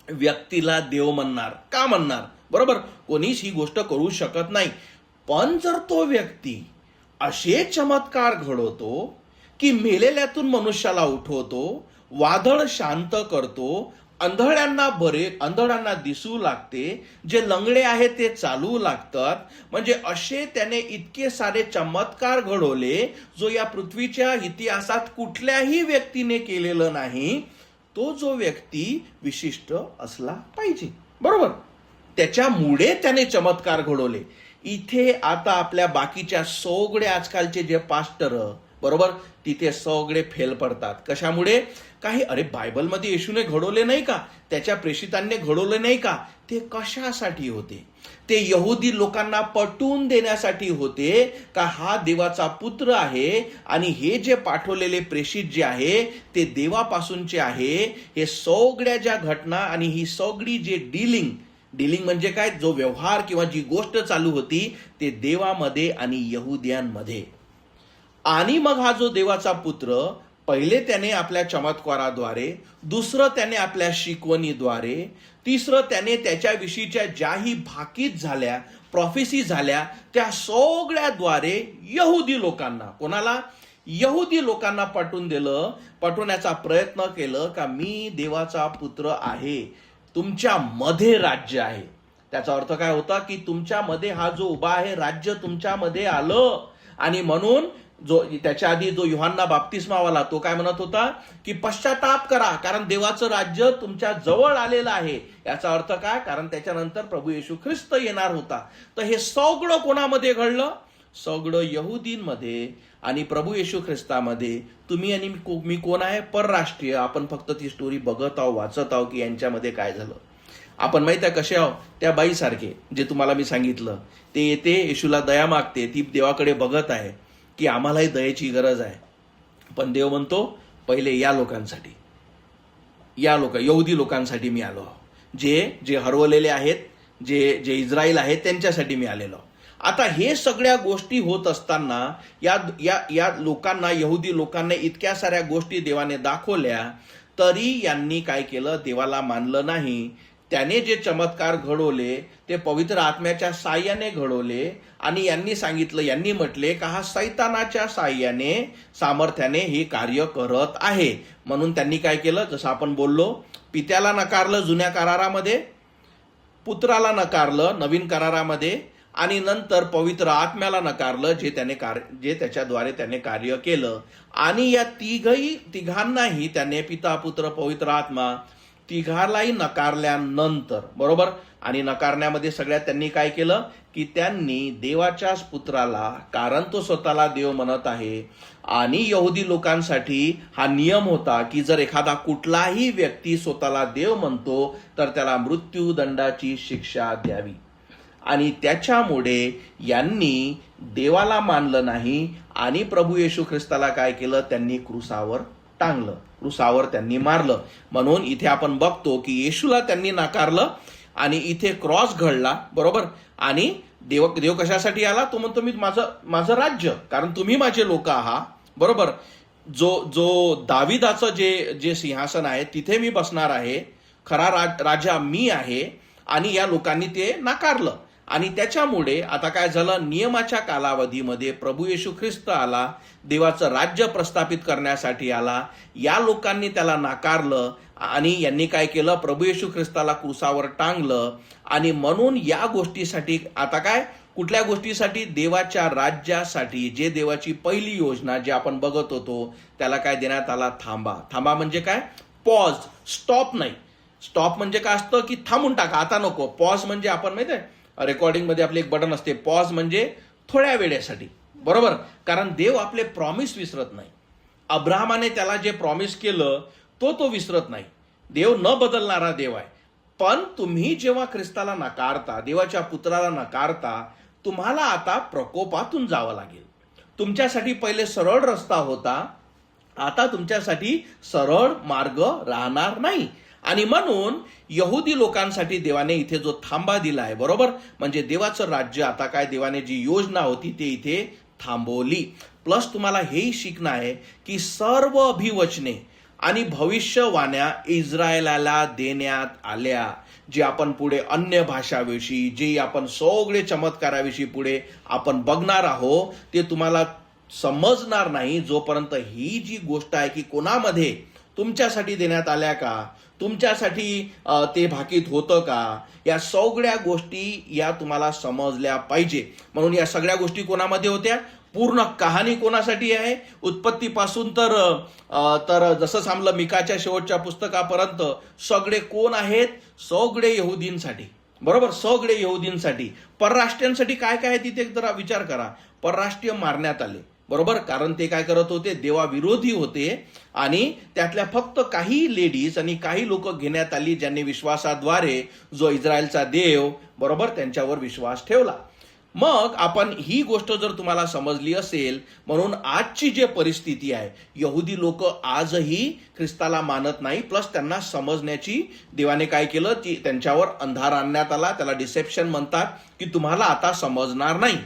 व्यक्तीला देव म्हणणार, का म्हणणार, बरोबर, कोणीच ही गोष्ट करू शकत नाही. पण जर तो व्यक्ती असे चमत्कार घडवतो की मेलेल्यातून मनुष्याला उठवतो, वादळ शांत करतो, अंधळ्यांना दिसू लागते, जे लंगडे आहेत ते चालू लागतात, म्हणजे असे त्याने इतके सारे चमत्कार घडवले जो या पृथ्वीच्या इतिहासात कुठल्याही व्यक्तीने केलेलं नाही. तो जो व्यक्ती विशिष्ट असला पाहिजे, बरोबर, त्याच्यामुळे त्याने चमत्कार घडवले. इथे आता आपल्या बाकीच्या सगळे आजकालचे जे पास्टर, बरोबर, तिथे सगळे फेल पडतात. कशामुळे, काही अरे बायबलमध्ये येशूने घडवले नाही का, त्याच्या प्रेषितांनी घडवले नाही का, ते कशासाठी होते, ते यहुदी लोकांना पटवून देण्यासाठी होते का हा देवाचा पुत्र आहे आणि हे जे पाठवलेले प्रेषित जे आहे ते देवापासूनचे आहे. हे सगळ्या ज्या घटना आणि ही सगळी जे डीलिंग म्हणजे काय, जो व्यवहार किंवा जी गोष्ट चालू होती ते देवामध्ये आणि यहुद्यांमध्ये. आणि मग हा जो देवाचा पुत्र, पहिले त्याने आपल्या चमत्काराद्वारे, दुसरं त्याने आपल्या शिकवणीद्वारे, तिसरं त्याने त्याच्याविषयीच्या ज्याही भाकीत झाल्या, प्रॉफेसी झाल्या, त्या सगळ्याद्वारे यहुदी लोकांना, कोणाला, यहुदी लोकांना पटवण्याचा प्रयत्न केलं का मी देवाचा पुत्र आहे, तुमच्या मध्ये राज्य आहे. त्याचा अर्थ काय होता की तुमच्यामध्ये हा जो उभा आहे राज्य तुमच्यामध्ये आलं. आणि म्हणून जो त्याच्या आधी जो युहान्ना बाप्तिस्मावाला, तो काय म्हणत होता की पश्चाताप करा कारण देवाचं राज्य तुमच्या जवळ आलेलं आहे. याचा अर्थ काय, कारण त्याच्यानंतर प्रभू येशू ख्रिस्त येणार होता. तर हे सगळं कोणामध्ये घडलं, सगळं यहुदींमध्ये आणि प्रभू येशू ख्रिस्तामध्ये. तुम्ही आणि मी कोण आहे, परराष्ट्रीय. आपण फक्त ती स्टोरी बघत आहोत, वाचत आहोत की यांच्यामध्ये काय झालं. आपण माहित आहे कसे आहोत, त्या बाईसारखे जे तुम्हाला मी सांगितलं, ते येते येशूला दया मागते, ती देवाकडे बघत आहे की आम्हालाही दयेची गरज आहे. पण देव म्हणतो पहिले या लोकांसाठी, यहुदी लोकांसाठी मी आलो, जे हरवलेले आहेत, जे इस्रायल आहेत त्यांच्यासाठी मी आलेलो. आता हे सगळ्या गोष्टी होत असताना या लोकांना, यहुदी लोकांना इतक्या साऱ्या गोष्टी देवाने दाखवल्या, तरी यांनी काय केलं, देवाला मानलं नाही. त्याने जे चमत्कार घडवले ते पवित्र आत्म्याच्या साह्याने घडवले आणि यांनी म्हटले का हा सैतानाच्या साह्याने सामर्थ्याने हे कार्य करत आहे. म्हणून त्यांनी काय केलं, जसं आपण बोललो, पित्याला नकारलं जुन्या करारामध्ये, पुत्राला नकारलं नवीन करारामध्ये, आणि नंतर पवित्र आत्म्याला नकारलं जे त्याच्याद्वारे त्याने कार्य केलं. आणि या तिघांनाही त्याने पिता पुत्र पवित्र आत्मा तिघालाही नकारल्यानंतर, बरोबर, आणि नकारण्यामध्ये सगळ्यात त्यांनी काय केलं की त्यांनी देवाच्याच पुत्राला, कारण तो स्वतःला देव म्हणत आहे, आणि यहुदी लोकांसाठी हा नियम होता की जर एखादा कुठलाही व्यक्ती स्वतःला देव म्हणतो तर त्याला मृत्यूदंडाची शिक्षा द्यावी. आणि त्याच्यामुळे यांनी देवाला मानलं नाही आणि प्रभू येशू ख्रिस्ताला काय केलं, त्यांनी क्रूसावर टांगलं, क्रूसावर त्यांनी मारलं. म्हणून इथे आपण बघतो की येशूला त्यांनी नाकारलं आणि इथे क्रॉस घडला, बरोबर. आणि देव कशासाठी आला, तो म्हणतो मी माझं राज्य, कारण तुम्ही माझे लोक आहात, बरोबर. जो दाविदाचं जे सिंहासन आहे तिथे मी बसणार आहे, खरा राजा मी आहे, आणि या लोकांनी ते नाकारलं. आणि त्याच्यामुळे आता काय झालं, नियमाच्या कालावधीमध्ये प्रभू येशू ख्रिस्त आला, देवाचं राज्य प्रस्थापित करण्यासाठी आला. या लोकांनी त्याला नाकारलं आणि यांनी काय केलं, प्रभू येशू ख्रिस्ताला क्रूसावर टांगलं. आणि म्हणून या गोष्टीसाठी आता काय, कुठल्या गोष्टीसाठी, देवाच्या राज्यासाठी, जे देवाची पहिली योजना जे आपण बघत होतो त्याला काय देण्यात आला, थांबा म्हणजे काय, पॉज, स्टॉप नाही. स्टॉप म्हणजे काय असतं की थांबून टाका, आता नको. पॉज म्हणजे आपण माहिती आहे रेकॉर्डिंग मध्ये आपले एक बटन असते, पॉज म्हणजे थोड्या वेळेसाठी, बरोबर. कारण देव आपले प्रॉमिस विसरत नाही. अब्राहमाने त्याला जे प्रॉमिस केलं तो विसरत नाही. देव न बदलणारा देव आहे. पण तुम्ही जेव्हा ख्रिस्ताला नकारता, देवाच्या पुत्राला नकारता, तुम्हाला आता प्रकोपातून जावं लागेल. तुमच्यासाठी पहिले सरळ रस्ता होता, आता तुमच्यासाठी सरळ मार्ग राहणार नाही. आणि म्हणून यहुदी लोकांसाठी देवाने इथे जो थांबा दिला आहे, बरोबर, म्हणजे देवाचं राज्य आता काय, देवाने जी योजना होती ते इथे थांबवली. प्लस तुम्हाला हेही शिकणं आहे की सर्व अभिवचने आणि भविष्यवाण्या इस्रायलाला देण्यात आल्या. जे आपण पुढे अन्य भाषाविषयी, जे आपण सगळे चमत्काराविषयी पुढे आपण बघणार आहोत, ते तुम्हाला समजणार नाही जोपर्यंत ही जी गोष्ट आहे की कोणामध्ये तुमच्यासाठी देण्यात आल्या का, तुमच्यासाठी ते भाकीत होतं का, या सगळ्या गोष्टी या तुम्हाला समजल्या पाहिजे. म्हणून या सगळ्या गोष्टी कोणामध्ये होत्या, पूर्ण कहाणी कोणासाठी आहे, उत्पत्तीपासून तर जसं सांगलं मिकाच्या शेवटच्या पुस्तकापर्यंत सगळे कोण आहेत, सगळे यहुदींसाठी, बरोबर, सगळे यहुदींसाठी. परराष्ट्रीयांसाठी काय काय आहे तिथे जरा विचार करा. परराष्ट्रीय मारण्यात आले, बरोबर, कारण ते काय करत होते, देवाविरोधी होते. आणि त्यातल्या फक्त काही लेडीज आणि काही लोक घेण्यात आली ज्यांनी विश्वासाद्वारे जो इस्रायलचा देव, बरोबर, त्यांच्यावर विश्वास ठेवला. मग आपण ही गोष्ट जर तुम्हाला समजली असेल, म्हणून आजची जे परिस्थिती आहे, यहुदी लोक आजही ख्रिस्ताला मानत नाही. प्लस त्यांना समजण्याची देवाने काय केलं, की त्यांच्यावर अंधार आणण्यात आला. त्याला डिसेप्शन म्हणतात, की तुम्हाला आता समजणार नाही.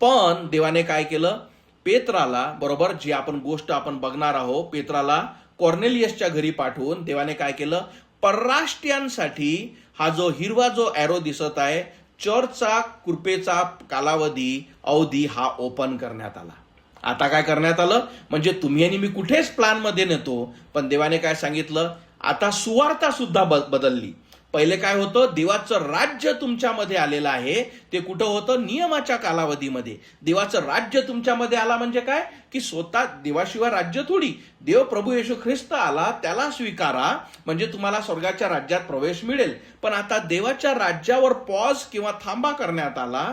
पण देवाने काय केलं, पेत्राला, बरोबर, जी गोष्ट आपण बघणार आहोत, पेत्राला कॉर्नेलियसच्या घरी पाठवून देवाने काय केलं, परराष्ट्रीयांसाठी हा जो हिरवा जो एरो दिसत आहे, चर्चचा कृपेचा अवधी हा ओपन करण्यात आला. आता काय करण्यात आलं, म्हणजे तुम्ही आणि मी कुठेच प्लॅन मध्ये नेतो, पण देवाने काय सांगितलं, आता सुवार्ता सुद्धा बदलली. पहिले काय होतं, देवाचं राज्य तुमच्यामध्ये आलेलं आहे. ते कुठं होतं, नियमाच्या कालावधीमध्ये. देवाचं राज्य तुमच्यामध्ये आला म्हणजे काय, की स्वतः देवाशिवाय राज्य थोडी, देव प्रभू येशू ख्रिस्त आला, त्याला स्वीकारा म्हणजे तुम्हाला स्वर्गाच्या राज्यात प्रवेश मिळेल. पण आता देवाच्या राज्यावर पॉज किंवा थांबा करण्यात आला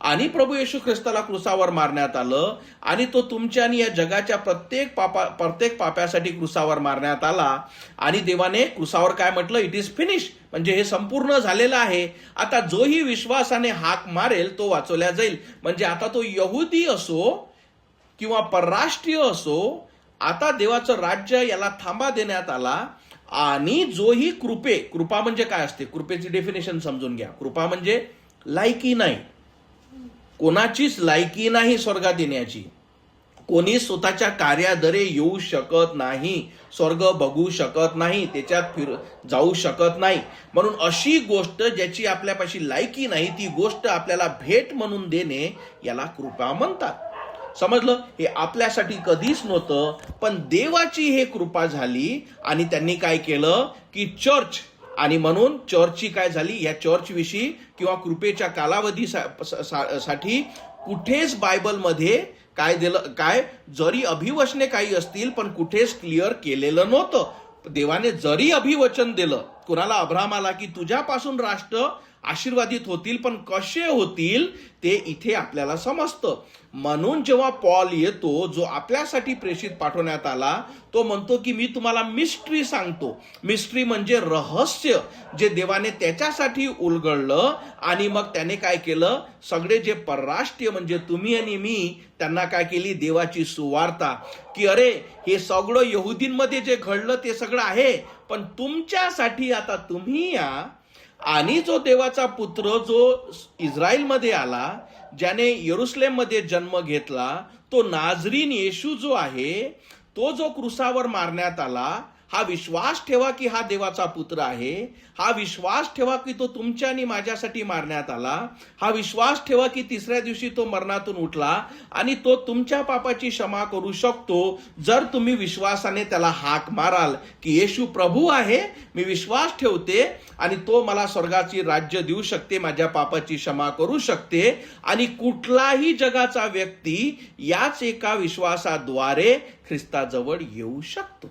आणि प्रभू येशू ख्रिस्ताला क्रूसावर मारण्यात आलं. आणि तो तुमच्या आणि या जगाच्या प्रत्येक पाप्यासाठी क्रूसावर मारण्यात आला. आणि देवाने क्रूसावर काय म्हटलं, इट इज फिनिश, म्हणजे हे संपूर्ण झालेलं आहे. आता जोही विश्वासाने हाक मारेल तो वाचवला जाईल. म्हणजे आता तो यहुदी असो किंवा परराष्ट्रीय असो, आता देवाचं राज्य याला थांबा देण्यात आला. आणि जोही कृपा म्हणजे काय असते, कृपेची डेफिनेशन समजून घ्या. कृपा म्हणजे लायकी नाही, कोणाचीच लायकी नाही स्वर्गात येण्याची. कोणी स्वतःच्या कार्याद्वारे येऊ शकत नाही, स्वर्ग बघू शकत नाही, त्याच्यात जाऊ शकत नाही. म्हणून अशी गोष्ट ज्याची आपल्यापाशी लायकी नाही ती गोष्ट आपल्याला भेट म्हणून देणे याला कृपा म्हणतात. समजलं? हे आपल्यासाठी कधीच नव्हतं, पण देवाची हे कृपा झाली आणि त्यांनी काय केलं की चर्च, आणि म्हणून चर्चची काय झाली, या चर्च विषयी किंवा कृपेच्या कालावधी साठी कुठेच बायबलमध्ये काय दिलं, काय जरी अभिवचने काही असतील पण कुठेच क्लिअर केलेलं नव्हतं. देवाने जरी अभिवचन दिलं कुणाला, अब्राहमाला, की तुझ्यापासून राष्ट्र आशीर्वादित होतील, पण कसे होतील ते इथे आपल्याला समजतं. म्हणून जेव्हा पॉल येतो, जो आपल्यासाठी प्रेषित पाठवण्यात आला, तो म्हणतो की मी तुम्हाला मिस्ट्री सांगतो. मिस्ट्री म्हणजे रहस्य जे देवाने त्याच्यासाठी उलगडलं. आणि मग त्याने काय केलं, सगळे जे परराष्ट्रीय म्हणजे तुम्ही आणि मी, त्यांना काय केली, देवाची सुवार्ता, की अरे हे सगळं यहुदींमध्ये जे घडलं ते सगळं आहे, पण तुमच्यासाठी आता तुम्ही या. आणि जो देवाचा पुत्र जो इस्रायलमध्ये आला, ज्याने यरुशलेममध्ये जन्म घेतला, तो नाझरीन येशू जो आहे, तो जो क्रुसावर मारण्यात आला, हा विश्वास ठेवा की हा देवाचा पुत्र आहे. हा विश्वास ठेवा की तो तुमच्या आणि माझ्यासाठी मारण्यात आला. हा विश्वास ठेवा की तिसऱ्या दिवशी तो मरणातून उठला आणि तो तुमच्या पापाची क्षमा करू शकतो, जर तुम्ही विश्वासाने त्याला हाक माराल की येशू प्रभू आहे, मी विश्वास ठेवते आणि तो मला स्वर्गाची राज्य देऊ शकते, माझ्या पापाची क्षमा करू शकते. आणि कुठलाही जगाचा व्यक्ती याच एका विश्वासाद्वारे ख्रिस्ताजवळ येऊ शकतो.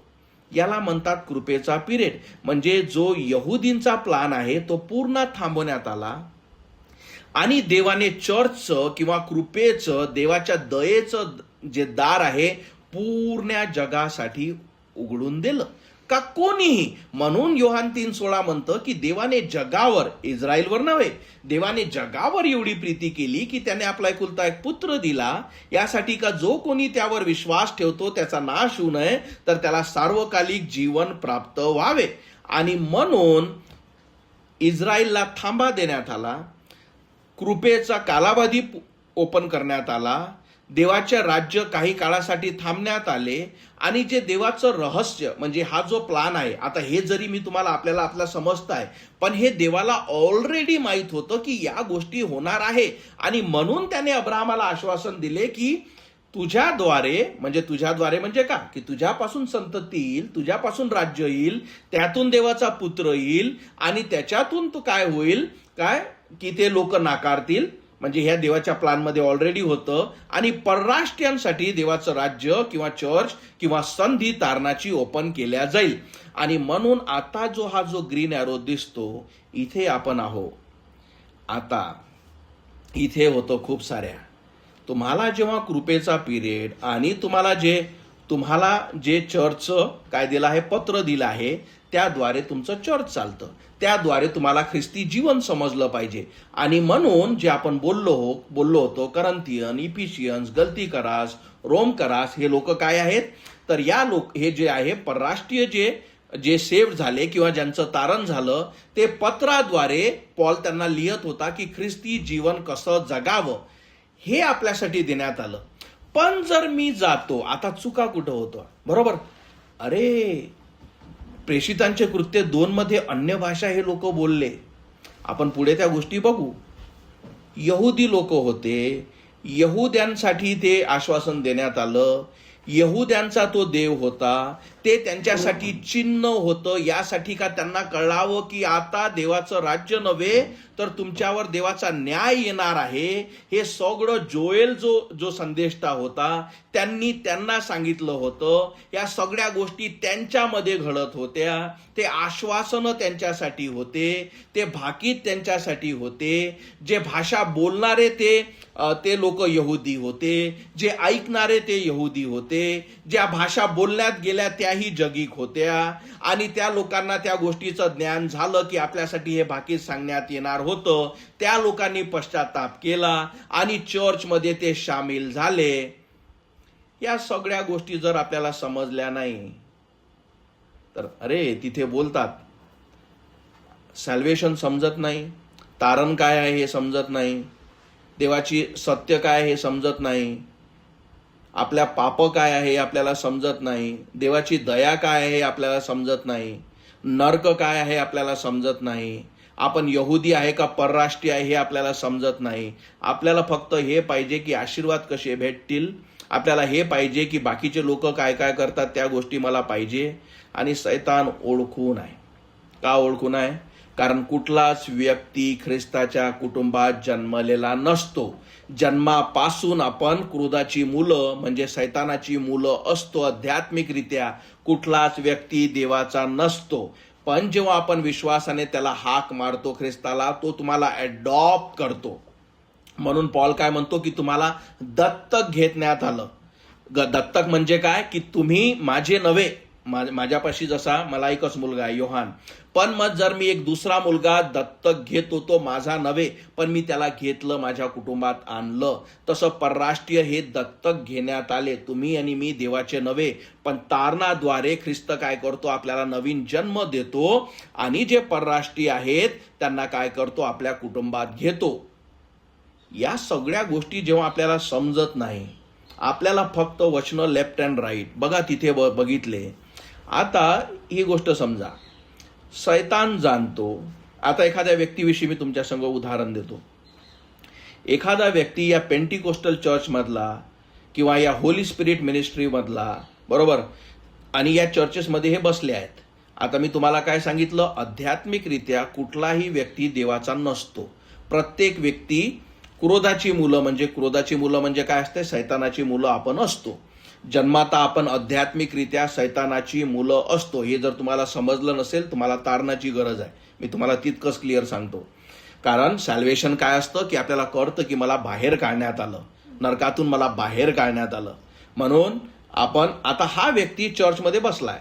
याला म्हणतात कृपेचा पिरियड. म्हणजे जो यहुदींचा प्लान आहे तो पूर्ण थांबवण्यात आला आणि देवाने चर्चचं किंवा कृपेचं, देवाच्या दयेचं जे दार आहे पूर्ण जगासाठी उघडून दिलं का कोणीही. म्हणून योहान 3:16 म्हणतं की देवाने जगावर, इस्रायलवर नव्हे, देवाने जगावर एवढी प्रीती केली की त्याने आपला एकुलता एक पुत्र दिला, यासाठी का जो कोणी त्यावर विश्वास ठेवतो त्याचा नाश होऊ नये, तर त्याला सार्वकालिक जीवन प्राप्त व्हावे. आणि म्हणून इस्रायलला थांबा देण्यात आला, कृपेचा कालावधी ओपन करण्यात आला, देवाचे राज्य काही काळासाठी थांबण्यात आले. आणि जे देवाचं रहस्य म्हणजे हा जो प्लान आहे, आता हे जरी मी तुम्हाला आपल्याला समजताय, पण हे देवाला ऑलरेडी माहित होतं की या गोष्टी होणार आहे. आणि म्हणून त्याने अब्राहमाला आश्वासन दिले की तुझ्याद्वारे म्हणजे का, की तुझ्यापासून संतती येईल, तुझ्यापासून राज्य येईल, त्यातून देवाचा पुत्र येईल आणि त्याच्यातून तो काय होईल, काय की ते लोक नाकारतील. म्हणजे ह्या देवाच्या प्लॅनमध्ये ऑलरेडी होतं. आणि परराष्ट्रीयांसाठी देवाचं राज्य किंवा चर्च किंवा संधी तारणाची ओपन केल्या जाईल. आणि म्हणून आता हा जो ग्रीन एरो दिसतो, इथे आपण आहो. आता इथे होतं खूप साऱ्या. तुम्हाला जेव्हा कृपेचा पिरियड आणि तुम्हाला जे चर्चचं काय दिलं आहे, पत्र दिलं आहे, त्याद्वारे तुमचं चर्च चालतं, त्याद्वारे तुम्हाला ख्रिस्ती जीवन समजलं पाहिजे. आणि म्हणून जे आपण बोललो होतो, करंथियन, इफिशियन्स, गलती करास, रोम करास, हे लोक काय आहेत, तर हे जे आहे परराष्ट्रीय जे सेव्ह झाले किंवा ज्यांचं तारण झालं, ते पत्राद्वारे पॉल त्यांना लिहित होता की ख्रिस्ती जीवन कसं जगावं हे आपल्यासाठी देण्यात आलं. पण जर मी जातो, आता चुका कुठं होतो, बरोबर, अरे प्रेषितांचे कृत्य 2 मध्ये अन्य भाषा हे लोक बोलले. आपण पुढे त्या गोष्टी बघू. यहुदी लोक होते, यहुद्यांसाठी ते आश्वासन देण्यात आलं, यहुद्यांचा तो देव होता, ते त्यांच्यासाठी चिन्ह होतं, यासाठी का त्यांना कळावं की आता देवाचं राज्य नव्हे तर तुमच्यावर देवाचा न्याय येणार आहे. हे सगळं जोएल जो संदेष्टा होता त्यांना सांगितलं होतं. या सगळ्या गोष्टी त्यांच्यामध्ये घडत होत्या. ते आश्वासनं त्यांच्यासाठी होते, ते भाकीत त्यांच्यासाठी होते. जे भाषा बोलणारे ते लोक यहुदी होते, जे ऐकणारे ते यहुदी होते, ज्या भाषा बोलण्यात गेल्या त्याही जगिक होत्या. आणि त्या लोकांना त्या गोष्टीचं ज्ञान झालं की आपल्यासाठी हे भाकीत सांगण्यात येणार होतं. त्या लोकांनी पश्चाताप केला आणि चर्चमध्ये ते सामील झाले. या सगळ्या गोष्टी जर आपल्याला समजल्या नाही तर अरे तिथे बोलतात सॅल्वेशन समजत नाही, तारण काय आहे हे समजत नाही, देवाची सत्य काय हे समजत नाही, आपल्या पाप काय आहे हे आपल्याला समजत नाही, देवाची दया काय आहे हे आपल्याला समजत नाही, नर्क काय आहे आपल्याला समजत नाही, आपण यहुदी आहे का परराष्ट्रीय आहे हे आपल्याला समजत नाही. आपल्याला फक्त हे पाहिजे की आशीर्वाद कसे भेटतील, आपल्याला हे पाहिजे की बाकीचे लोक काय काय करतात त्या गोष्टी मला पाहिजे. आणि सैतान ओळखून आहे. का ओळखून आहे? कारण कुठलाच व्यक्ती ख्रिस्ताच्या कुटुंबात जन्मलेला नसतो. जन्मापासून आपण क्रोधाची मुलं म्हणजे सैतानाची मुलं असतो. आध्यात्मिकरित्या कुठलाच व्यक्ती देवाचा नसतो. पण जेव्हा आपण विश्वासाने त्याला हाक मारतो ख्रिस्ताला, तो तुम्हाला अडॉप्ट करतो. म्हणून पॉल काय म्हणतो की तुम्हाला दत्तक घेण्यात आलं. दत्तक म्हणजे काय की तुम्ही माझे नव्हे, माझ्यापाशी जसा मला एकच मुलगा आहे योहान, पण मग जर मी एक दुसरा मुलगा दत्तक घेतो तो माझा नव्हे, पण मी त्याला घेतलं, माझ्या कुटुंबात आणलं. तसं परराष्ट्रीय हे दत्तक घेण्यात आले. तुम्ही आणि मी देवाचे नव्हे, पण तारणाद्वारे ख्रिस्त काय करतो, आपल्याला नवीन जन्म देतो आणि जे परराष्ट्रीय आहेत त्यांना काय करतो, आपल्या कुटुंबात घेतो. या सगळ्या गोष्टी जेव्हा आपल्याला समजत नाही, आपल्याला फक्त वचनं लेफ्ट अँड राईट बघा तिथे बघितले. आता ही गोष्ट समजा, सैतान जाणतो. आता एखाद्या व्यक्तीविषयी मी तुमच्या संग उदाहरण देतो. एखादा व्यक्ती या पेंटिकोस्टल चर्चमधला किंवा या होली स्पिरिट मिनिस्ट्रीमधला, बरोबर, आणि या चर्चेसमध्ये हे बसले आहेत. आता मी तुम्हाला काय सांगितलं, आध्यात्मिकरित्या कुठलाही व्यक्ती देवाचा नसतो. प्रत्येक व्यक्ती क्रोधाची मुलं म्हणजे काय असते, सैतानाची मुलं आपण असतो. जन्माता आपण आध्यात्मिकरित्या सैतानाची मुलं असतो. हे जर तुम्हाला समजलं नसेल, तुम्हाला तारणाची गरज आहे. मी तुम्हाला तितकंच क्लिअर सांगतो. कारण सॅल्वेशन काय असतं की आपल्याला कळतं की मला बाहेर काढण्यात आलं, नरकातून मला बाहेर काढण्यात आलं. म्हणून आपण आता हा व्यक्ती चर्चमध्ये बसलाय,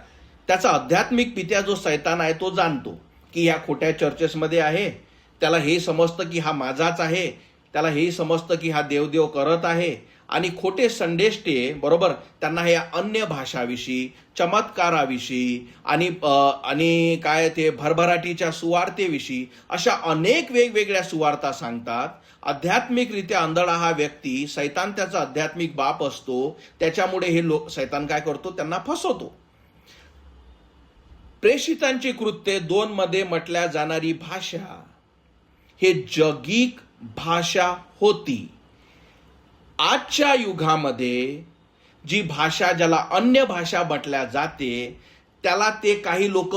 त्याचा आध्यात्मिक पित्या जो सैतान आहे तो जाणतो की ह्या खोट्या चर्चेसमध्ये आहे. त्याला हे समजतं की हा माझाच आहे, त्याला हे समजतं की हा देवदेव करत आहे. आणि खोटे संदेष्टे, बरोबर, त्यांना हे अन्य भाषाविषयी, चमत्काराविषयी आणि काय ते भरभराटीच्या सुवार्तेविषयी अशा अनेक वेगवेगळ्या सुवार्ता सांगतात. आध्यात्मिकरित्या आंधळा हा व्यक्ती, सैतान त्याचा आध्यात्मिक बाप असतो. त्याच्यामुळे हे लोक, सैतान काय करतो, त्यांना फसवतो. प्रेषितांची कृत्ये 2 मध्ये म्हटल्या जाणारी भाषा हे जगिक भाषा होती. आजच्या युगामध्ये जी भाषा ज्याला अन्य भाषा म्हटल्या जाते त्याला ते काही लोक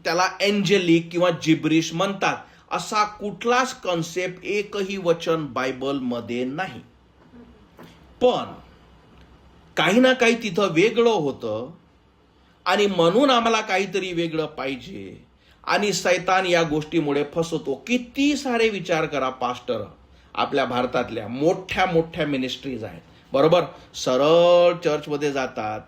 त्याला एंजेलिक किंवा जिब्रिश म्हणतात. असा कुठलाच कन्सेप्ट, एकही वचन बायबलमध्ये नाही. पण काही ना काही तिथं वेगळं होतं आणि म्हणून आम्हाला काहीतरी वेगळं पाहिजे आणि सैतान या गोष्टीमुळे फसवतो. किती सारे विचार करा, पास्टर आपल्या भारतातल्या मोठ्या मोठ्या मिनिस्ट्रीज आहेत, बरोबर, सरळ चर्चमध्ये जातात,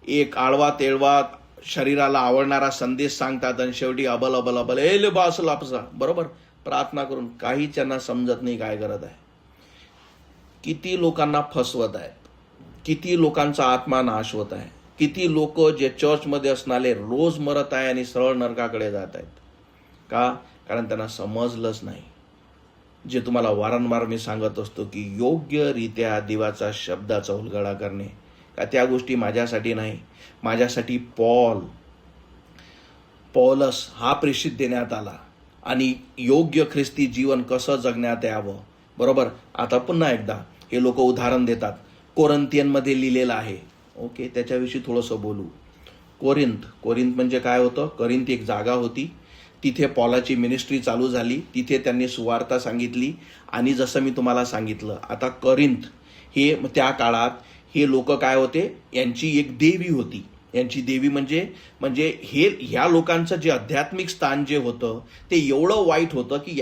एक आळवा तेळवा शरीराला आवडणारा संदेश सांगतात आणि शेवटी अबल अबल अबल एल बासलापसा, बरोबर, प्रार्थना करून काहीच त्यांना समजत नाही काय करत आहे. किती लोकांना फसवत आहेत, किती लोकांचा आत्मा नाश होत आहे, किती लोक जे चर्चमध्ये असणारे रोज मरत आहे आणि सरळ नरकाकडे जात आहेत. का? कारण त्यांना समजलंच नाही. जे तुम्हाला वारंवार मी सांगत असतो की योग्यरित्या देवाचा शब्दाचा उलगडा करणे, का त्या गोष्टी माझ्यासाठी नाही, माझ्यासाठी पौलस हा प्रेषित देण्यात आला आणि योग्य ख्रिस्ती जीवन कसं जगण्यात यावं, बरोबर. आता पुन्हा एकदा हे लोक उदाहरण देतात, कोरिंथियनमध्ये लिहिलेलं आहे. ओके, त्याच्याविषयी थोडंसं बोलू. कोरिंथ म्हणजे काय होतं? कोरिंथ एक जागा होती, तिथे पॉलाची मिनिस्ट्री चालू झाली, तिथे त्यांनी सुवार्ता सांगितली. आणि जसं मी तुम्हाला सांगितलं, आता कोरिंथ हे त्या काळात हे लोक काय होते, यांची एक देवी होती. यांची देवी म्हणजे ह्या लोकांचं जे आध्यात्मिक स्थान जे होतं ते एवढं वाईट होतं की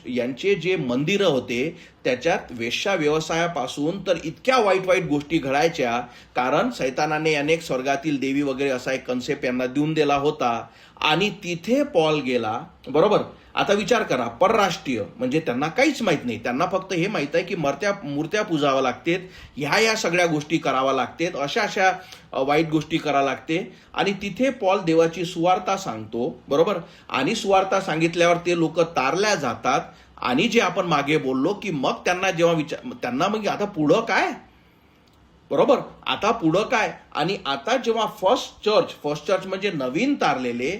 यांचे जे मंदिरं होते त्याच्यात वेश्या व्यवसायापासून तर इतक्या वाईट गोष्टी घडायच्या. कारण सैतानाने अनेक स्वर्गातील देवी वगैरे असा एक कन्सेप्ट यांना देऊन दिला होता आणि तिथे पॉल गेला, बरोबर. आता विचार करा, परराष्ट्रीय म्हणजे त्यांना काहीच माहित नाही, त्यांना फक्त हे माहित आहे की मूर्त्या पूजाव्या लागतात, ह्या सगळ्या गोष्टी कराव्या लागतात, अशा वाईट गोष्टी कराव्या लागते. आणि तिथे पॉल देवाची सुवार्ता सांगतो, बरोबर. आणि सुवार्ता सांगितल्यावर ते लोक तारल्या जातात. आणि जे आपण मागे बोललो की मग त्यांना जेव्हा त्यांना मग आता पुढं काय, बरोबर. आता पुढं काय? आणि आता जेव्हा फर्स्ट चर्च म्हणजे नवीन तारलेले,